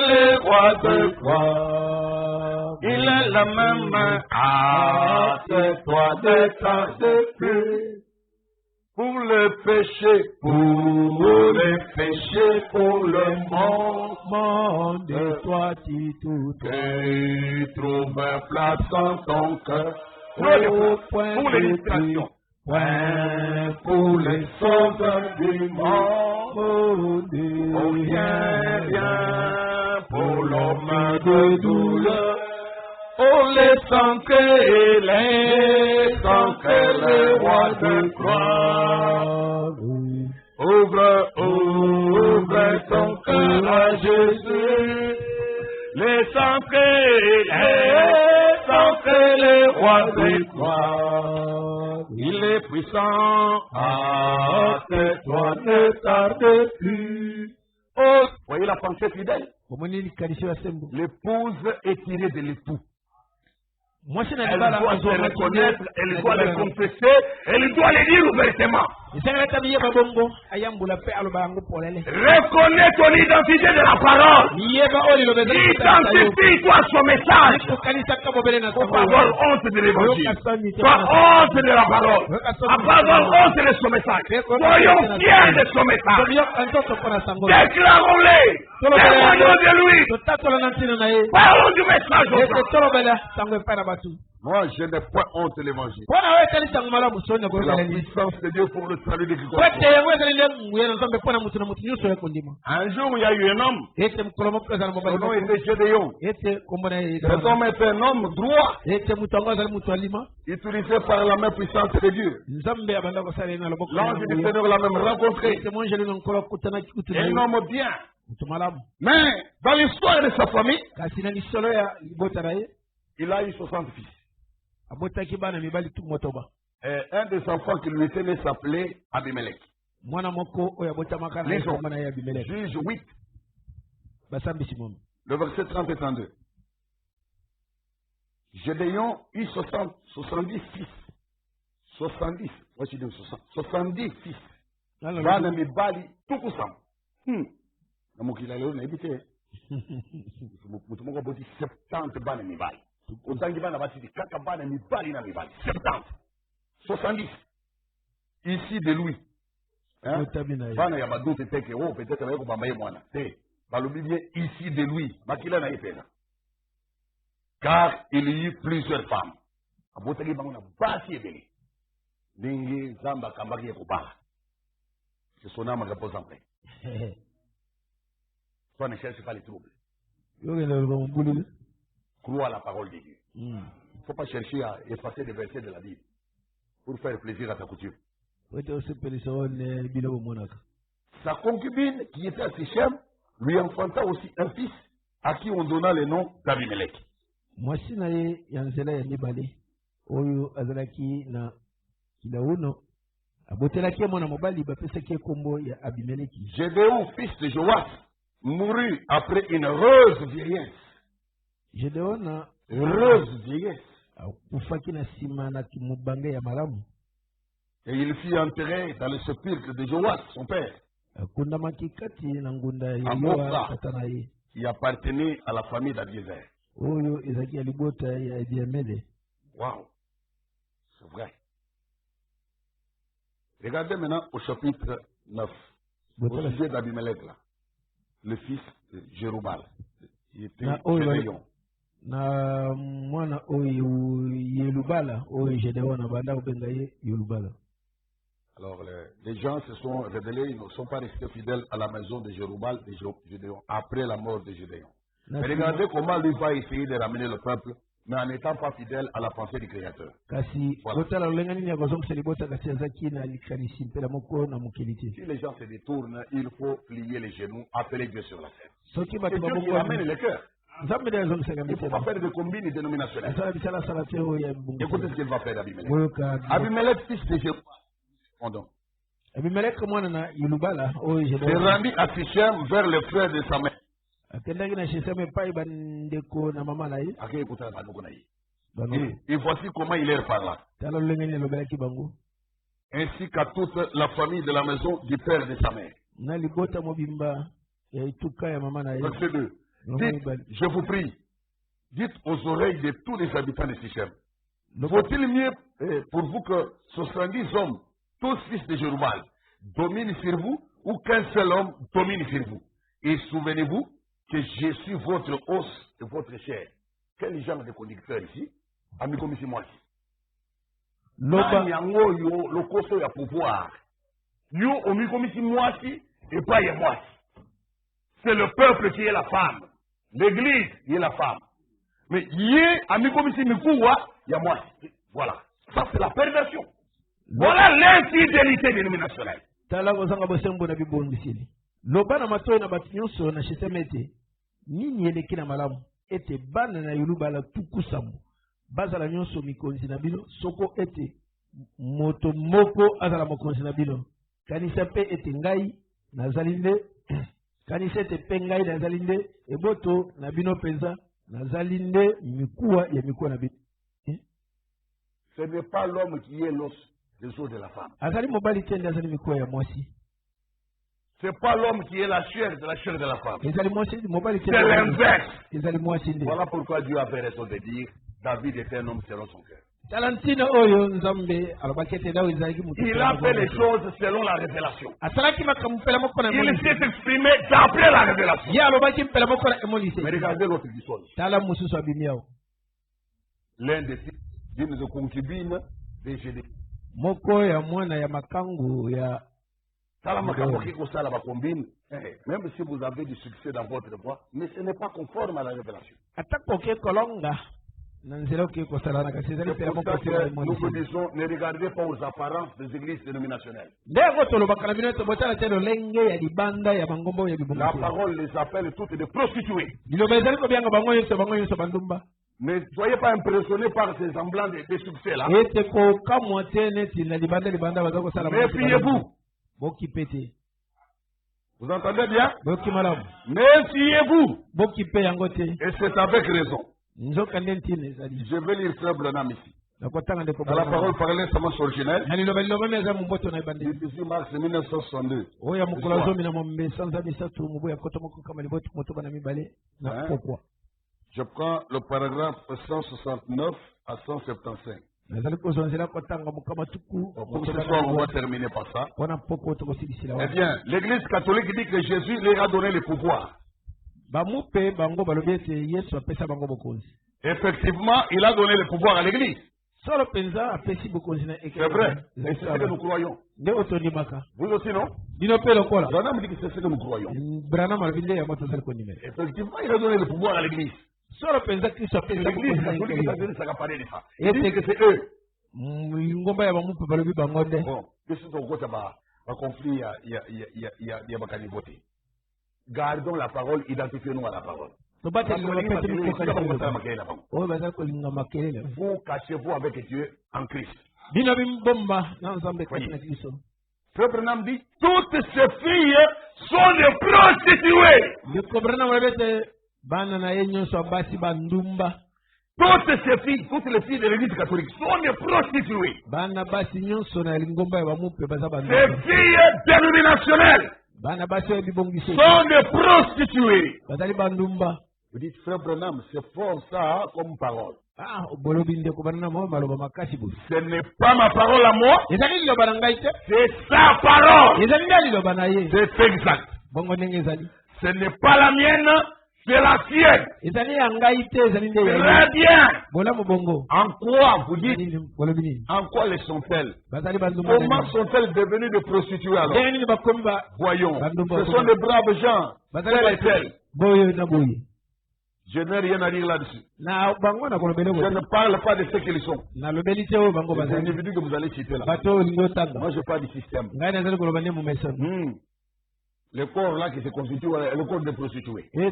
les rois de gloire. Il est la même. Hâte-toi, ne tarde plus. Pour le péché, pour le monde, de toi tu trouves place en ton cœur. Pour l'illustration. Pour les sauveurs du monde. Oh, viens, pour l'homme de douleur. Oh, laisse entrer le roi de gloire. Ouvre ton cœur à Jésus. Laisse entrer le roi de gloire. Il est puissant. Hâte-toi, ne tarde plus. Oh, voyez la pensée fidèle. L'épouse est tirée de l'époux. Elle doit se reconnaître, elle doit le confesser, elle doit le dire ouvertement. Reconnais ton identité de la parole. Identifie-toi son message. Faut pas avoir honte de l'évangile. Pas honte de la parole. Pas avoir honte de son message. Soyons fiers de son message. Déclarons-le. Témoignons de lui. Parlons du message aux gens. Moi, je n'ai point honte de l'évangile. C'est la puissance de Dieu pour le salut de quiconque. Un jour, il y a eu un homme. Son nom était Gédéon. Cet homme était un homme droit, utilisé par la même puissance de Dieu. L'ange du Seigneur l'a même rencontré. Un homme bien. Mais dans l'histoire de sa famille, il a eu 60 fils. Et un des enfants qui lui était né s'appelait Abimelech. Lisons Juge 8, le verset 30 et 32. Gédéon eut 70 fils. 70. Moi je dis 70 fils. Bana mibali tout ensemble. Namukila leo naibite. Mutumoko boti 70 bana mibali. Autant bana batiti kaka bana mibali na mibali. 70. 70. Ici de lui. Hein? Bana ya badoute teke oh peut-être yako bamba ye mwana. Te. Balobi bien ici de lui. Makila na yepena. Car il y eut plusieurs femmes. Abotaki bango na basi ebele. Ndenge zamba kambaki ekobala. C'est son âme qui repose en paix. Toi ne cherche pas les troubles. Crois à la parole de Dieu. Il ne faut pas chercher à effacer des versets de la Bible pour faire plaisir à ta coutume. Sa concubine qui était à Sichem lui enfanta aussi un fils à qui on donna le nom d'Abimelech. Gédéon, fils de Joas, mourut après une heureuse vieillesse. Heureuse vieillesse. Et il fut enterré dans le sépulcre de Joas, son père. Il appartenait à la famille d'Abiezer. Waouh, c'est vrai. Regardez maintenant au chapitre 9, au sujet d'Abimelech, là, le fils de Jérubal. Il était Gédéon. Alors, les gens se sont rebellés, ils ne sont pas restés fidèles à la maison de Jérubal et Gédéon, après la mort de Gédéon. Mais regardez comment lui va essayer de ramener le peuple, mais en n'étant pas fidèle à la pensée du Créateur. Voilà. Si les gens se détournent, il faut plier les genoux, appeler Dieu sur la scène. C'est Dieu qui ramène le cœur. Il ne faut pas faire de combines dénominationnelles. Écoutez ce qu'il va faire d'Abimelech. Abimelech, fils de Jérubal, s'est rendu à Sichem vers le frère de sa mère. Et voici comment il est par là. Ainsi qu'à toute la famille de la maison du père de sa mère. Verset 2. Dites, je vous prie, dites aux oreilles de tous les habitants de Sichem. Faut-il mieux pour vous que 70 hommes, tous fils de Jérubal, dominent sur vous, ou qu'un seul homme domine sur vous? Et souvenez-vous que je suis votre os et votre chair. Quel genre de conducteur ici? Amigo ici, moi ici. Le costo ya pouvoir. Yo, amigo ici, moi ici, et pas y moi. C'est le peuple qui est la femme. L'église qui est la femme. Mais yé, amigo ici, mikuwa, y a moi. Voilà. Ça, c'est la perversion. Voilà l'infidélité dénominationnelle. Lobana matoyo na batinyoso na shisemete nini eleki na malamu ete bana na yulubala tukusamu bazala nyonso mikonzi na bino soko ete moto moko azala mokonzi na bino kanisa pe ete ngai nazali nde kanisa ete pe ngai nazali nde eboto na bino penza nazali nde mikuwa ya mikuwa na bino. Ce n'est pas l'homme qui est l'os des os de la femme. Azali mobali tende azali mikuwa ya mwasi. Ce n'est pas l'homme qui est la chair de la femme. C'est l'inverse. Voilà pourquoi Dieu avait raison de dire David était un homme selon son cœur. Il a fait les choses selon la révélation. Il s'est exprimé d'après la révélation. Mais regardez l'autre histoire. L'un des fils d'une concubine de Gédéon. Même si vous avez du succès dans votre voie, mais ce n'est pas conforme à la révélation. Nous vous disons, ne regardez pas aux apparences des églises dénominationnelles. La parole les appelle toutes des prostituées. Ne soyez pas impressionnés par ces semblants de succès-là. Méfiez-vous. Vous entendez bien? Méfiez-vous. Et c'est avec raison. Je vais lire Frère Branham ici. Dans la parole parlée sur mon originel. Ici, Mars 1962. Je prends le paragraphe 169 à 175. Pour ce soir, on va terminer par ça. Eh bien, l'Église catholique dit que Jésus leur a donné le pouvoir. Effectivement, il a donné le pouvoir à l'Église. C'est vrai. Et c'est ce que nous croyons. Vous aussi, non? Branham dit que c'est ce que nous croyons. Effectivement, il a donné le pouvoir à l'Église. L'Église catholique s'accaparer de ça. Il dit que c'est eux. Bon, qu'est-ce que va conflit, il y a Bakaniboté. Gardons la parole, identifions-nous à la parole. Vous cachez-vous avec Dieu en Christ. Frère Branham dit, toutes ces filles sont des prostituées. toutes ces filles, toutes les filles de l'église catholique sont des prostituées. Ces filles dénominationnelles sont des prostituées. Vous dites, frère Branham, c'est fort ça comme parole. Ce n'est pas ma parole à moi, c'est sa parole. C'est exact. Ce n'est pas la mienne, c'est la sienne. Très bien. En quoi, vous dites, en quoi les sont-elles? Comment sont-elles devenues des prostituées alors? Voyons, ce sont des braves gens, tels et tels. Je n'ai rien à dire là-dessus. Je ne parle pas de ce qu'ils sont. Les individus que vous allez citer là. Moi, je parle du système. Le corps là qui se constitue, le corps des prostituées. Le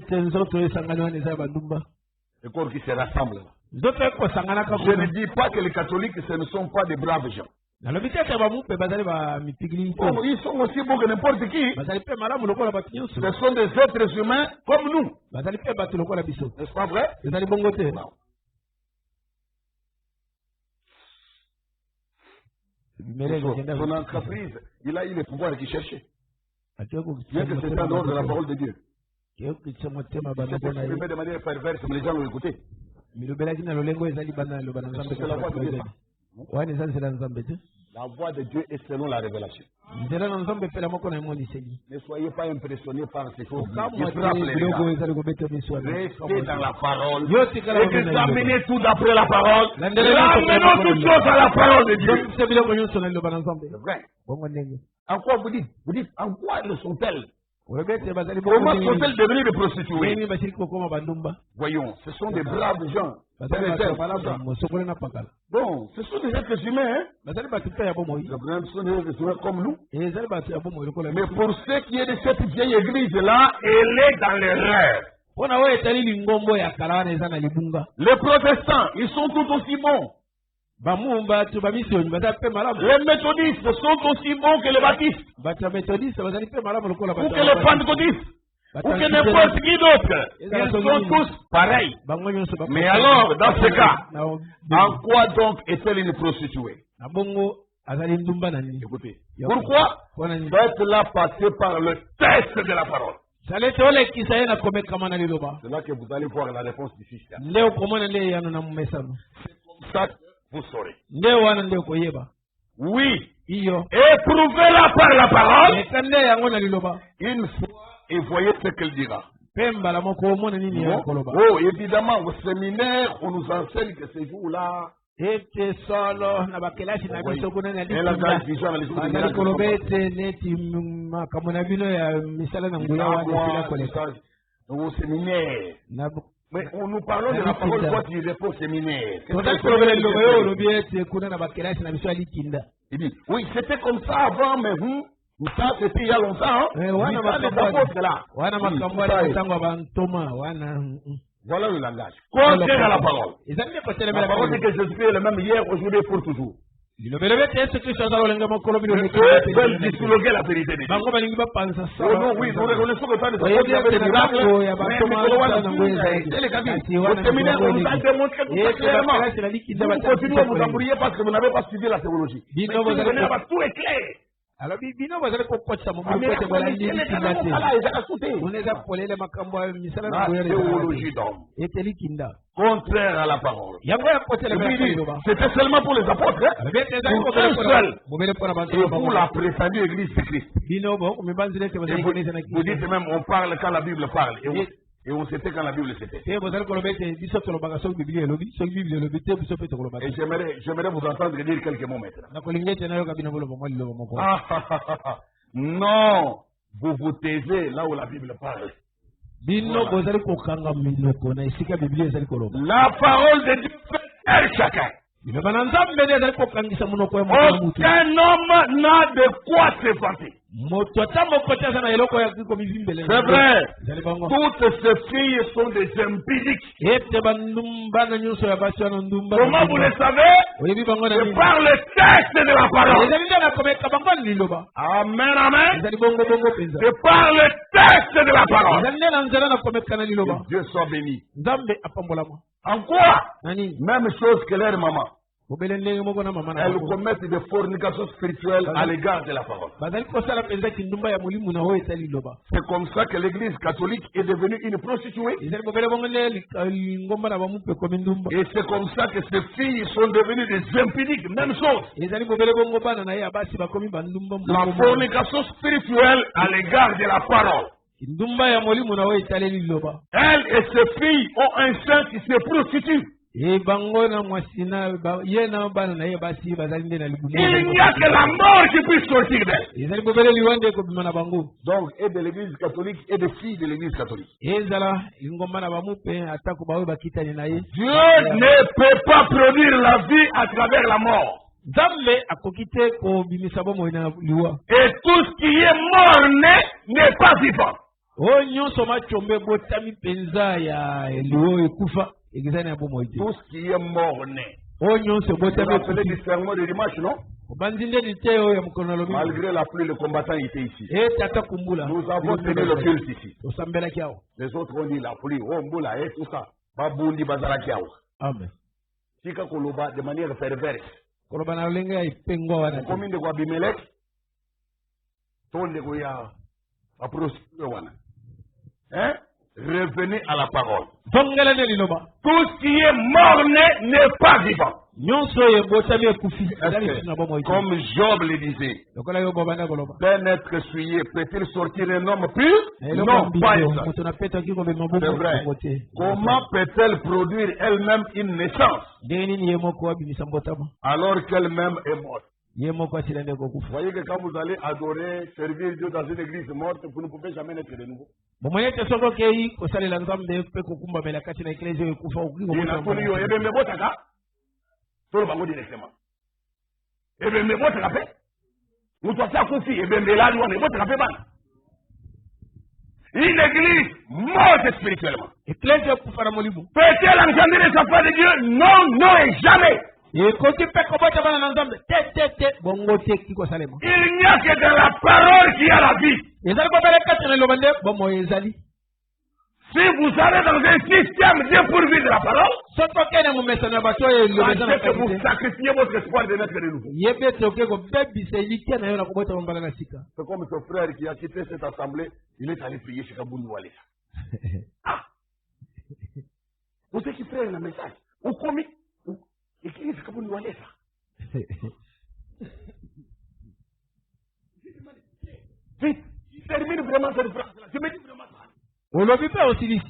corps qui se rassemble là. Je ne dis pas que les catholiques, ce ne sont pas des braves gens. Ils sont aussi beaux que n'importe qui. Ce sont des êtres humains comme nous. N'est-ce pas vrai? Non. Son entreprise, il a eu le pouvoir qu'il cherchait. Bien que c'est en dehors de la parole de Dieu. C'est exprimé de manière perverse, mais les gens l'ont écouté. C'est la voix de Dieu. La voix de Dieu est selon la révélation. Ne soyez pas impressionnés par ces choses. Restez dans la parole. Examinez tout d'après la parole. Ramenons toutes choses à la parole de Dieu. C'est vrai. En quoi vous dites? Vous dites, en quoi le sont-elles? Comment sont-elles devenues des prostituées? Voyons, ce sont des braves gens. Bon, ce sont des êtres humains, hein? Ce sont des êtres humains comme nous. Mais pour ce qui est de cette vieille église-là, elle est dans l'erreur. Les protestants, ils sont tout aussi bons. Les méthodistes sont aussi bons que les baptistes. Ou que les pentecôtistes. Ou que n'importe qui d'autre. Ils sont tous pareils. Mais alors, dans ce cas, en quoi donc est-elle une prostituée? Écoutez. Pourquoi? Faites-la passer par le test de la parole. C'est là que vous allez voir la réponse du système. C'est comme ça que vous saurez. Oui. Éprouvez-la par la parole. Une fois et voyez ce qu'elle dira. Oh, évidemment, au séminaire, on nous enseigne que ces jours-là. Au séminaire. Mais nous parlons de la parole quoi tu réponds au séminaire. Il dit, oui, c'était comme ça avant, mais vous, ça c'était il y a longtemps. Voilà le langage. Contraire à la parole. La parole dit que Jésus est le même hier, aujourd'hui et pour toujours. Ils veulent dissologuer la vérité de Dieu. Oh non, oui, nous reconnaissons que ça ne s'est pas fait des miracles, mais au séminaire, on nous a démontré tout ça clairement. Vous continuez à vous embrouiller parce que vous n'avez pas suivi la théologie. Mais si vous venez là-bas, tout est clair. Alors, théologie d'homme. Contraire à la parole. C'était seulement pour les apôtres. Pour eux seuls. Et pour la prétendue église de Christ. Vous dites même, on parle quand la Bible parle. Et on s'était quand la Bible s'était. Et j'aimerais vous entendre dire quelques mots maintenant. Non, vous vous taisez là où la Bible parle. La parole de Dieu fait chacun. Aucun homme n'a de quoi se vanter. C'est vrai. Toutes ces filles sont des empiriques. Comment vous le savez? C'est par le texte de la parole. Amen, amen. C'est par le texte de la parole. Que Dieu soit béni. En quoi? Même chose que leur maman. Elles commettent des fornications spirituelles à l'égard de la parole. C'est comme ça que l'église catholique est devenue une prostituée. Et c'est comme ça que ces filles sont devenues des impudiques. Même chose. La fornication spirituelle à l'égard de la parole. Elles et ses filles ont un sein qui se prostitue. Il n'y a que la mort qui puisse sortir d'elle. Donc, et de l'église catholique et des filles de l'église catholique. Dieu ne peut pas produire la vie à travers la mort. Et tout ce qui est mort-né n'est pas vivant. Tout ce qui est mort-né. Vous rappelez du sermon de dimanche, non? Malgré la pluie, le combattant était ici. Nous avons tenu le culte ici. Les autres ont dit la pluie, et tout ça. Amen. De manière perverse. Combien de Guabimelech? Hein? Revenez à la parole. Tout ce qui est mort-né n'est pas vivant. Comme Job le disait, d'un être souillé, peut-il sortir un homme pur? Non, pas ça. C'est vrai. Comment peut-elle produire elle-même une naissance alors qu'elle-même est morte? Vous voyez que quand vous allez adorer, servir Dieu dans une église morte, vous ne pouvez jamais naître de nouveau. Une église morte spirituellement. Peut-elle engendrer les enfants de Dieu? Non, non et jamais. Il n'y a que dans la parole qui a la vie. Si vous allez dans un système dépourvu de la parole, sachez que vous sacrifiez votre espoir de naître de nouveau. C'est comme ce frère qui a quitté cette assemblée, il est allé prier chez Kabouni Walesa. Ah! Vous savez qui frère un message? Ou commis? Et qui est-ce que vous nous allez ça? Vite, il termine vraiment cette phrase-là. Je me dis vraiment ça. On l'a vu pas aussi vite.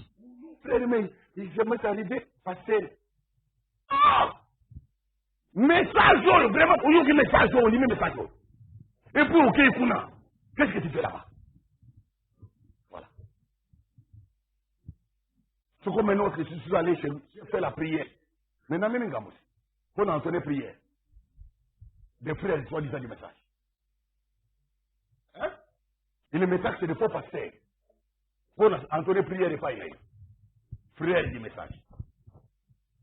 Frère, mais je m'est arrivé passer. Ah! Message, vraiment, où est-ce que message, on dit message. Et pour OK, Kuna, qu'est-ce que tu fais là-bas? Voilà. C'est comme un autre, je suis allé chez lui, j'ai fait la prière. Maintenant, même une pour entendre prière. Des frères, soi-disant du message. Hein? Et le message, c'est de faux pasteurs. Pour entendre prière et pas y aller. Frère du message.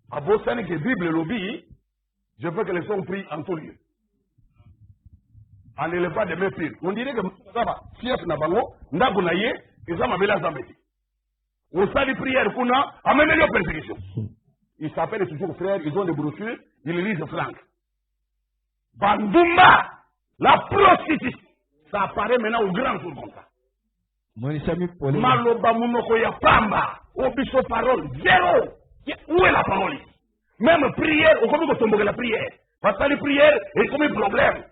À Boston, que Bible lobby, je veux que les gens prient en tout lieu. En élevant des mains pires. On dirait que ça va. Fief Nabango, Nabunaye, et ça m'a mis la zambéti. Au sein des prières, qu'on a amené leur persécution. Ils s'appellent toujours frères, ils ont des brochures, ils lisent flanc. Bandoumba, la prostitution, ça apparaît maintenant au grand jour comme ça. Maloba Munokoya Pamba, au bichot parole, zéro. Où est la parole ici? Même prière, au combien de la prière? Parce que les prières, il y a un problème.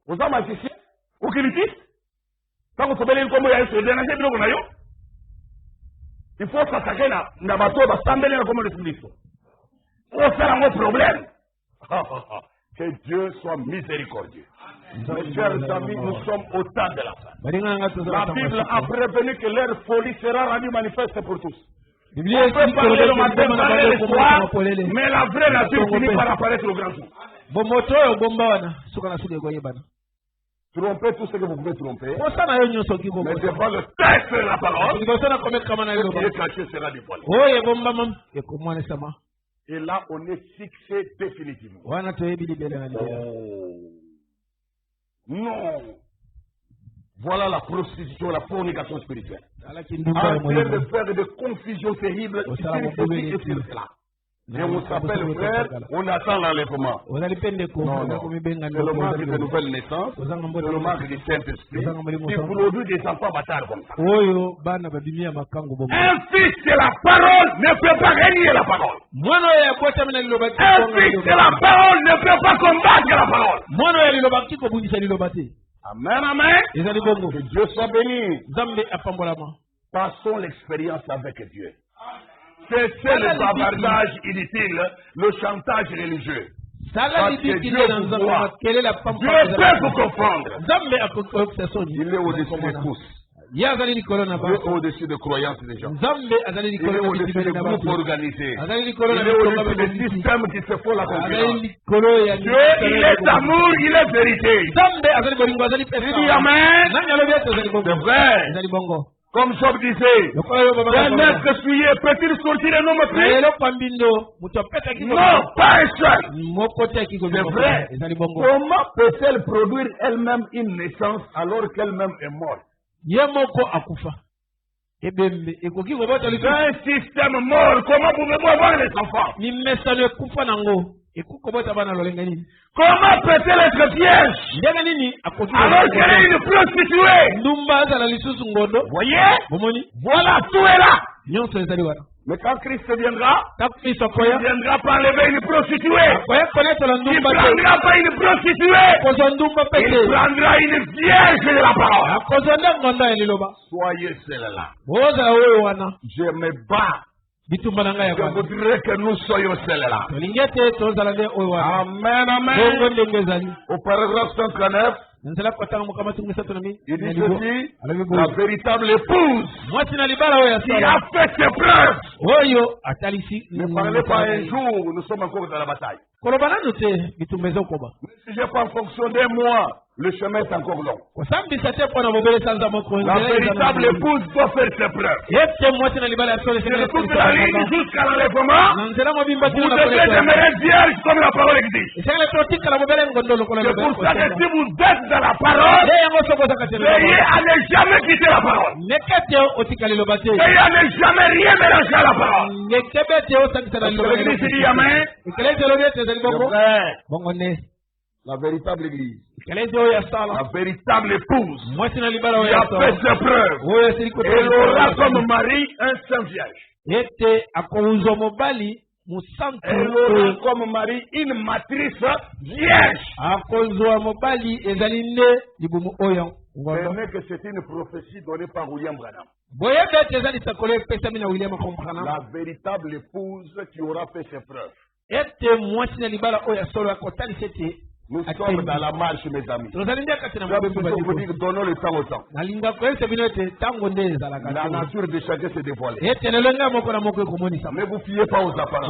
Vous avez magicien, ou critique? Quand vous savez comment il y a ce dénager, il faut s'attaquer à la bateau, à s'embêter comme le public. On fait un problème. Que Dieu soit miséricordieux. Mes chers amis, nous sommes au temps de la fin. La Bible a prévenu que leur folie sera rendue manifeste pour tous. On peut parler le matin, parler le soir, mais la vraie nature finit par apparaître au grand jour. Trompez tout ce que vous pouvez tromper. Pour ça, na yo nyonso ki ko. Mais devant le texte de la parole, Ni ko sana komet kama na yo. ce qui est caché sera dévoilé. Oh, ye bomba mam. Ye ko mwana sama. Et là, on est fixé définitivement. Wana to yebi libele na libele. Oh. Non. Voilà la prostitution, la fornication spirituelle. Ala En kindumba train mo de faire de confusion terrible sur ceci et sur cela. Et on s'appelle frère, on attend l'enlèvement. Ozali pende ko. Non, non. C'est le marque de nouvelle naissance, c'est le marque du Saint-Esprit qui produit des enfants bâtards comme ça. Oyo bana babimia makango bomo. Un fils de la parole ne peut pas régner la parole. Mwana ya bota mina lilobati. Un fils de la parole ne peut pas combattre la parole. Mwana ya lilobati ko bungisa lilobati. Amen, amen. Ezali bongo. Que Dieu soit béni. Zambe apambolama. Passons l'expérience avec Dieu. Cessez le bavardage inutile, le chantage religieux. Parce que Dieu vous voit. Dieu peut vous comprendre. Il est au-dessus de tous. Il est au-dessus de croyances des gens. Il est au-dessus des groupes organisés. Il est au-dessus des systèmes qui se font la concurrence. Dieu, il est amour, il est vérité. Il dit amen. C'est vrai. Comme Job disait, un être souillé peut-il sortir un homme pris? Non, pas un seul. C'est vrai. Comment peut-elle produire elle-même une naissance alors qu'elle-même est morte? Un système mort, comment pouvez-vous avoir les enfants? Comment peut-elle être vierge alors qu'elle est une prostituée? Voyez? Voilà, tout est là. Mais quand Christ viendra, il ne viendra pas enlever une prostituée. Il ne prendra pas une prostituée. Il prendra une vierge de la parole. Soyez celle-là. Je me bats. Je voudrais que nous soyons celles-là. Amen, amen. Au paragraphe 139, il dit ceci, la véritable épouse qui a fait ses preuves. Ne parlez pas un jour, nous sommes encore dans la bataille. Si je prends en fonction d'un mois, le chemin est encore long. La véritable épouse doit faire ses preuves. De toute la ligne jusqu'à l'enlèvement, vous devez demeurer vierge comme la parole existe. C'est pour ça que si vous êtes dans la parole, veillez à ne jamais quitter la parole. Veillez à ne jamais rien mélanger à la parole. L'église dit amen. La véritable église. La véritable épouse qui a fait ses preuves. Elle aura comme mari un saint vierge. Elle aura comme mari une matrice vierge. Permet que c'est une prophétie donnée par William Branham. La véritable épouse qui aura fait ses preuves. Nous sommes dans la marche, mes amis. Je vais vous dire, donnons le temps au temps. La nature de chacun se dévoile. Ne vous fiez pas aux apparences.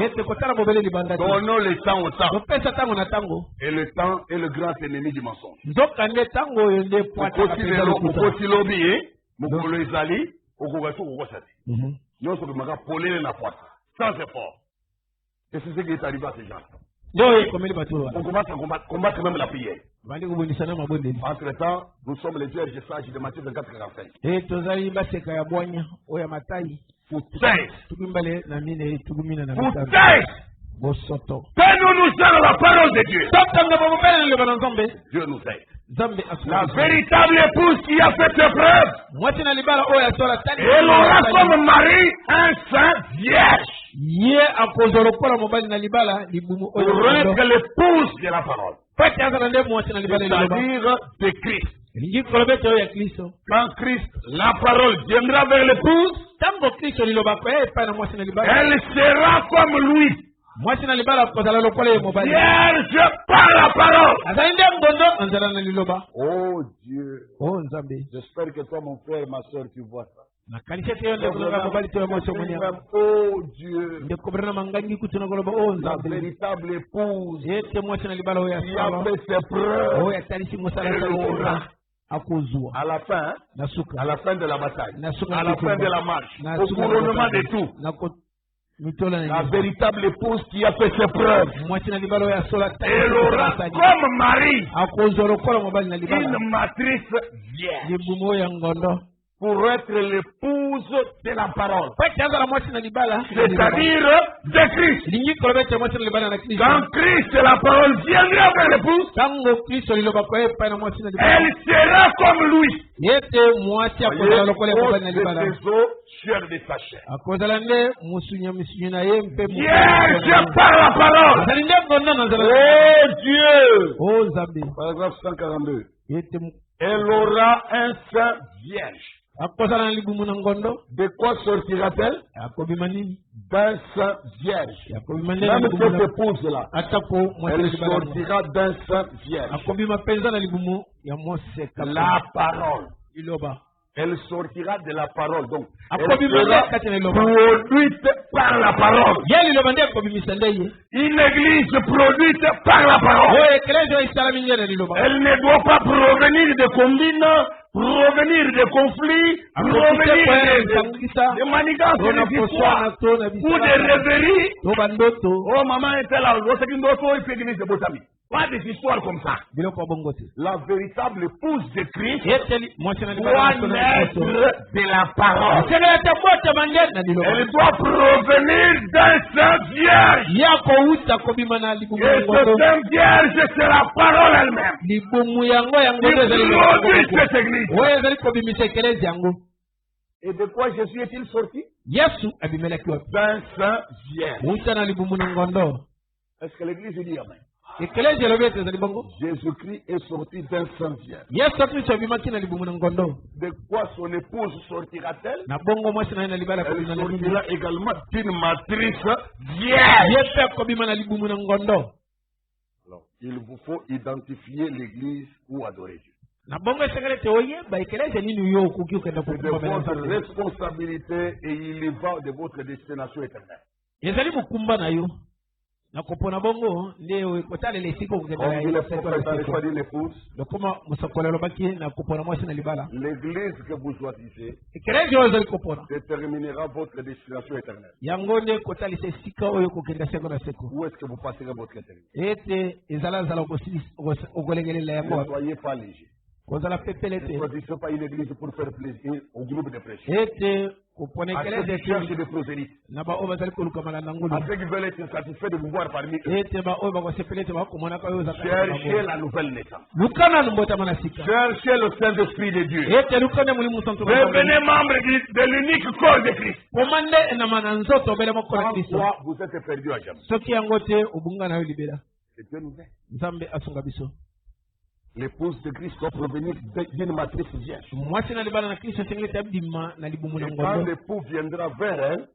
Donnons le temps au temps. Et le temps est le grand ennemi du mensonge. Sans effort. Et c'est ce qui est arrivé à ces gens. On commence à combattre même la prière. Entre temps, nous sommes les vierges sages de Matthieu 24-45. Fais-nous nous dans la parole de Dieu. Dieu nous aide. La véritable épouse qui a fait ses preuves, elle aura comme mari un saint vierge. Pour être l'épouse de la parole. C'est-à-dire de Christ. Quand Christ, la parole, viendra vers l'épouse, elle sera comme lui. Vierge par la parole. Oh Dieu. J'espère que toi, mon frère, ma soeur, tu vois ça. Oh Dieu, la véritable épouse qui a fait ses preuves, à la fin de la bataille, à la fin de la marche, au couronnement de tout. La véritable épouse qui a fait ses preuves. Elle aura comme mari une matrice vierge pour être l'épouse de la parole. C'est-à-dire de Christ. Quand Christ, la parole, viendra vers l'épouse, elle sera comme lui. Chair de sa chair. Vierge par la parole. Oh Dieu. Paragraphe 142. Elle aura un sein vierge. De quoi sortira-t-elle? D'un sein vierge. Même cette épouse-là, elle sortira d'un sein vierge. La parole. Elle sortira de la parole. Donc, elle sera produite par la parole. Une église produite par la parole. Elle ne doit pas provenir de combines, provenir de conflits, provenir de manigances, ou de rêveries. Oh, maman était là. Pas des histoires comme ça. La véritable épouse de Christ doit naître de la parole. Elle doit provenir d'un saint vierge. Et ce saint vierge, c'est la parole elle-même. Il produit cette église. Et de quoi Jésus est-il sorti? D'un saint vierge. Est-ce que l'église dit amen? Jésus-Christ est sorti d'un saint vierge. De quoi son épouse sortira-t-elle? Elle sortira également d'une matrice vierge. Alors, il vous faut identifier l'église ou adorer Dieu. C'est de votre responsabilité et il y va de votre destination éternelle. Comme il est prophète dans les choix d'une épouse, l'église que vous choisissez déterminera votre destination éternelle. Où est-ce que vous passerez votre éternité? Ne soyez pas léger. Ne choisissez pas une église pour faire plaisir au groupe de prêcheurs. À ceux qui cherchent des prosélytes. À ceux qui veulent être satisfaits de vous voir parmi eux. Cherchez la nouvelle naissance. Cherchez le Saint-Esprit de Dieu. Devenez membre de l'unique corps de Christ. Pourquoi vous êtes perdu à jamais? C'est Dieu nous aide. L'épouse de Christ doit provenir d'une matrice vierge. Et quand l'époux viendra vers elle,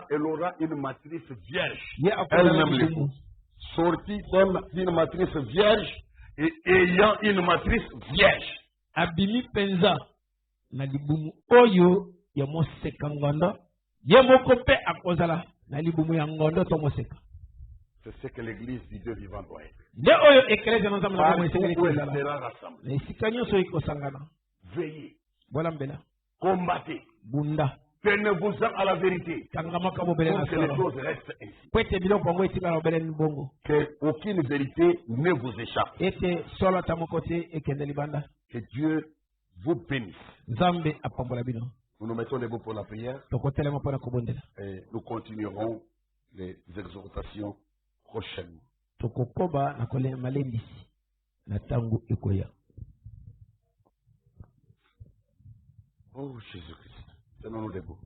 elle aura une matrice vierge. Elle-même l'époux. Sortie d'une matrice vierge et ayant une matrice vierge. C'est ce que l'église du Dieu vivant doit être. Veillez. Combattez. Tenez-vous à la vérité. Pour que les choses restent ainsi. Qu'aucune vérité ne vous échappe. Que Dieu vous bénisse. Nous nous mettons debout pour la prière. Et nous continuerons les exhortations prochainement. Oh Jésus-Christ, tenons-nous debout.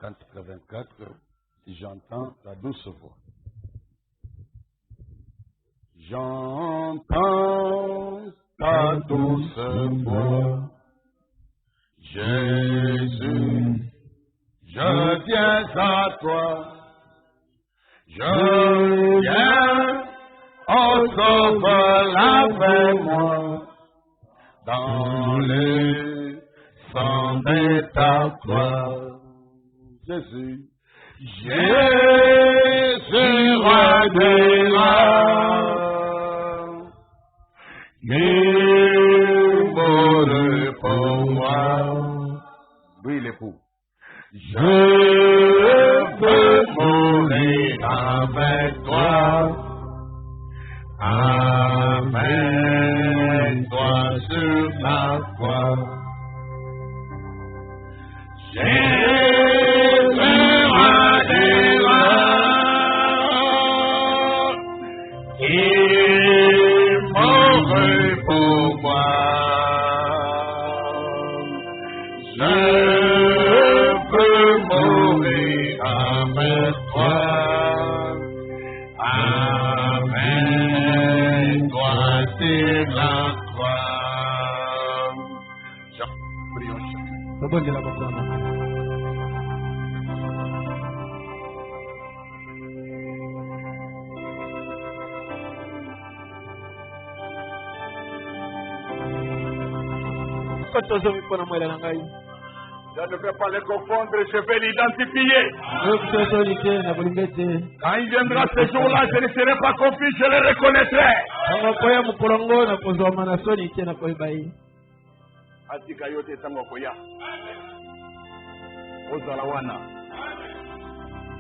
Cantique 24, si j'entends ta douce voix. J'entends ta douce voix, Jésus. Je viens à toi, je viens au sauve la moi dans le sang de ta croix. Jésus. Jésus, roi de l'âme, il mourut pour moi. Oui, l'époux. Je veux mourir avec toi. Avec toi sur la croix. Je ne vais pas les confondre, je vais l'identifier. Quand il viendra ce jour-là, je ne serai pas confus, je le reconnaîtrai. Atika yote tango koya. Ozalawana.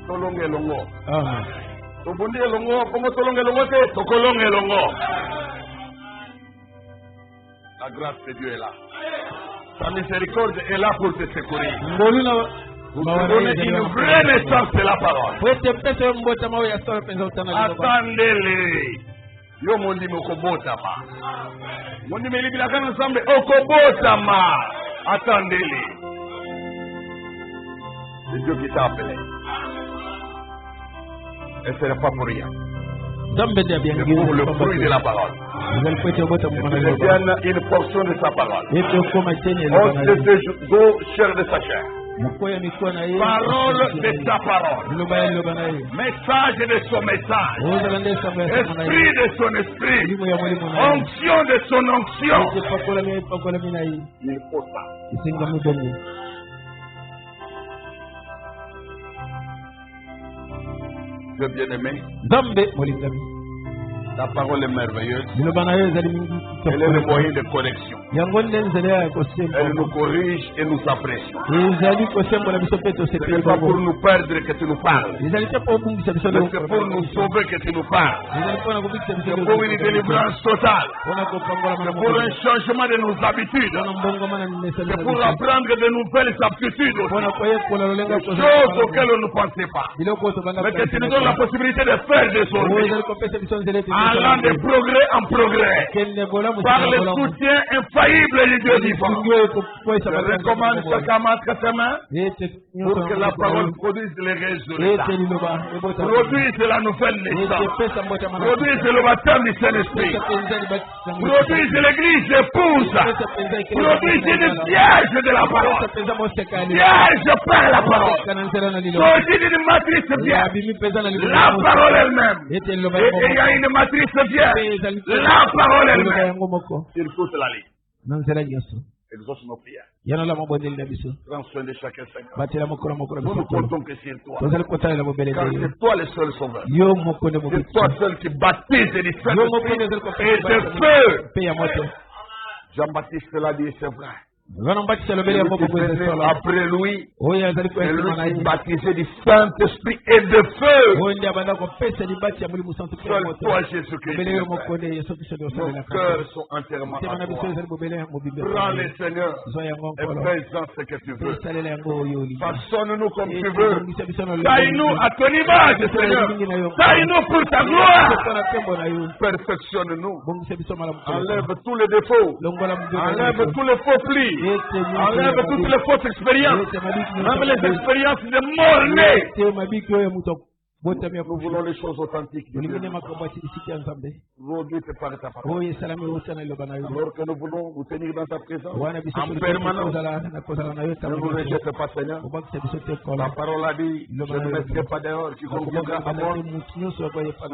Tolonge longo. Tobundi longo, como tolonge longo te, tokolonge longo. La grâce de Dieu est là. Sa miséricorde est là pour te secourir. Pour te donner une vraie naissance de la parole. Attendez-les. Yo mondi mokobotama. Mondi melibila ensemble okobotama. Attendez-les. C'est Dieu qui t'a appelé. Et ce n'est pas pour rien. C'est pour le fruit de la parole. C'est une portion de sa parole. On se fait chair de sa chair. Parole de sa parole. Message de son message. Esprit de son esprit. Onction de son onction. Il faut ça. Dieu bien-aimé. La parole est merveilleuse. Elle est le moyen de correction. Elle nous corrige et nous apprécie. Ce n'est pas pour nous perdre que tu nous parles. C'est pour nous sauver que tu nous parles. C'est pour une délivrance totale. C'est pour un changement de nos habitudes. C'est pour apprendre de nouvelles aptitudes aussi. Des choses auxquelles on ne pensait pas. Mais que tu nous donnes la possibilité de faire désormais. Allant de progrès en progrès, par le soutien infaillible du Dieu vivant. Je recommande chacun à sa main pour que la parole produise les résultats. Produise la nouvelle naissance. Produise le baptême du Saint-Esprit. Produise l'église épouse. Produise le siège de la parole. Siège par la parole. Sortie d'une matrice vierge. La parole elle-même. Et il y a une matrice vierge. La parole elle-même. Il faut se la lire. Exauce nos prières. Prends soin de chacun. Nous ne comptons que sur toi. Car c'est toi le seul sauveur. C'est toi seul qui baptise du Saint-Esprit et de feu. Jean-Baptiste l'a dit, c'est vrai. Après lui, qui baptisé du Saint-Esprit et de feu. Seul toi, Jésus-Christ. Nos cœurs sont entièrement à toi. Prends-les, Seigneur, et fais-en ce que tu veux. Façonne-nous comme tu veux. Taille-nous à ton image, Seigneur. Taille-nous pour ta gloire. Perfectionne-nous. Enlève tous les défauts. Enlève tous les faux plis. Enlève toutes les fausses expériences. Même les expériences de mornay. Nous voulons les choses authentiques. Aujourd'hui, tu par ta parole. Alors que nous voulons vous tenir dans ta présence en permanence. Ne nous rejette pas, Seigneur. La parole a dit, je ne mettrai pas d'erreur qui conviendra à moi.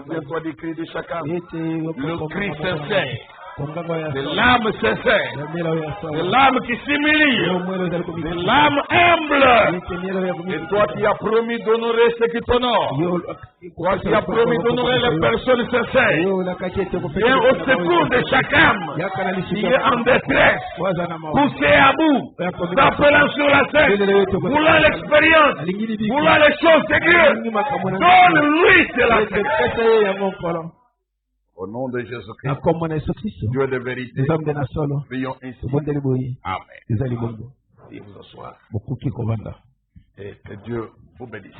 Souviens-toi du cri de chacun. Le cri sincère. Des larmes sincères, des larmes qui s'humilient, des larmes humbles. Et toi qui as promis d'honorer ceux qui t'honorent, toi qui as promis d'honorer les personnes sincères, viens au secours de chaque âme qui est en détresse, poussé à bout, t'appelant sur la scène, voulant l'expérience, voulant les choses de Dieu. Donne-lui cela. Au nom de Jésus-Christ, Dieu de vérité, prions ainsi. Amen. Et vous asseoir. Et que Dieu vous bénisse.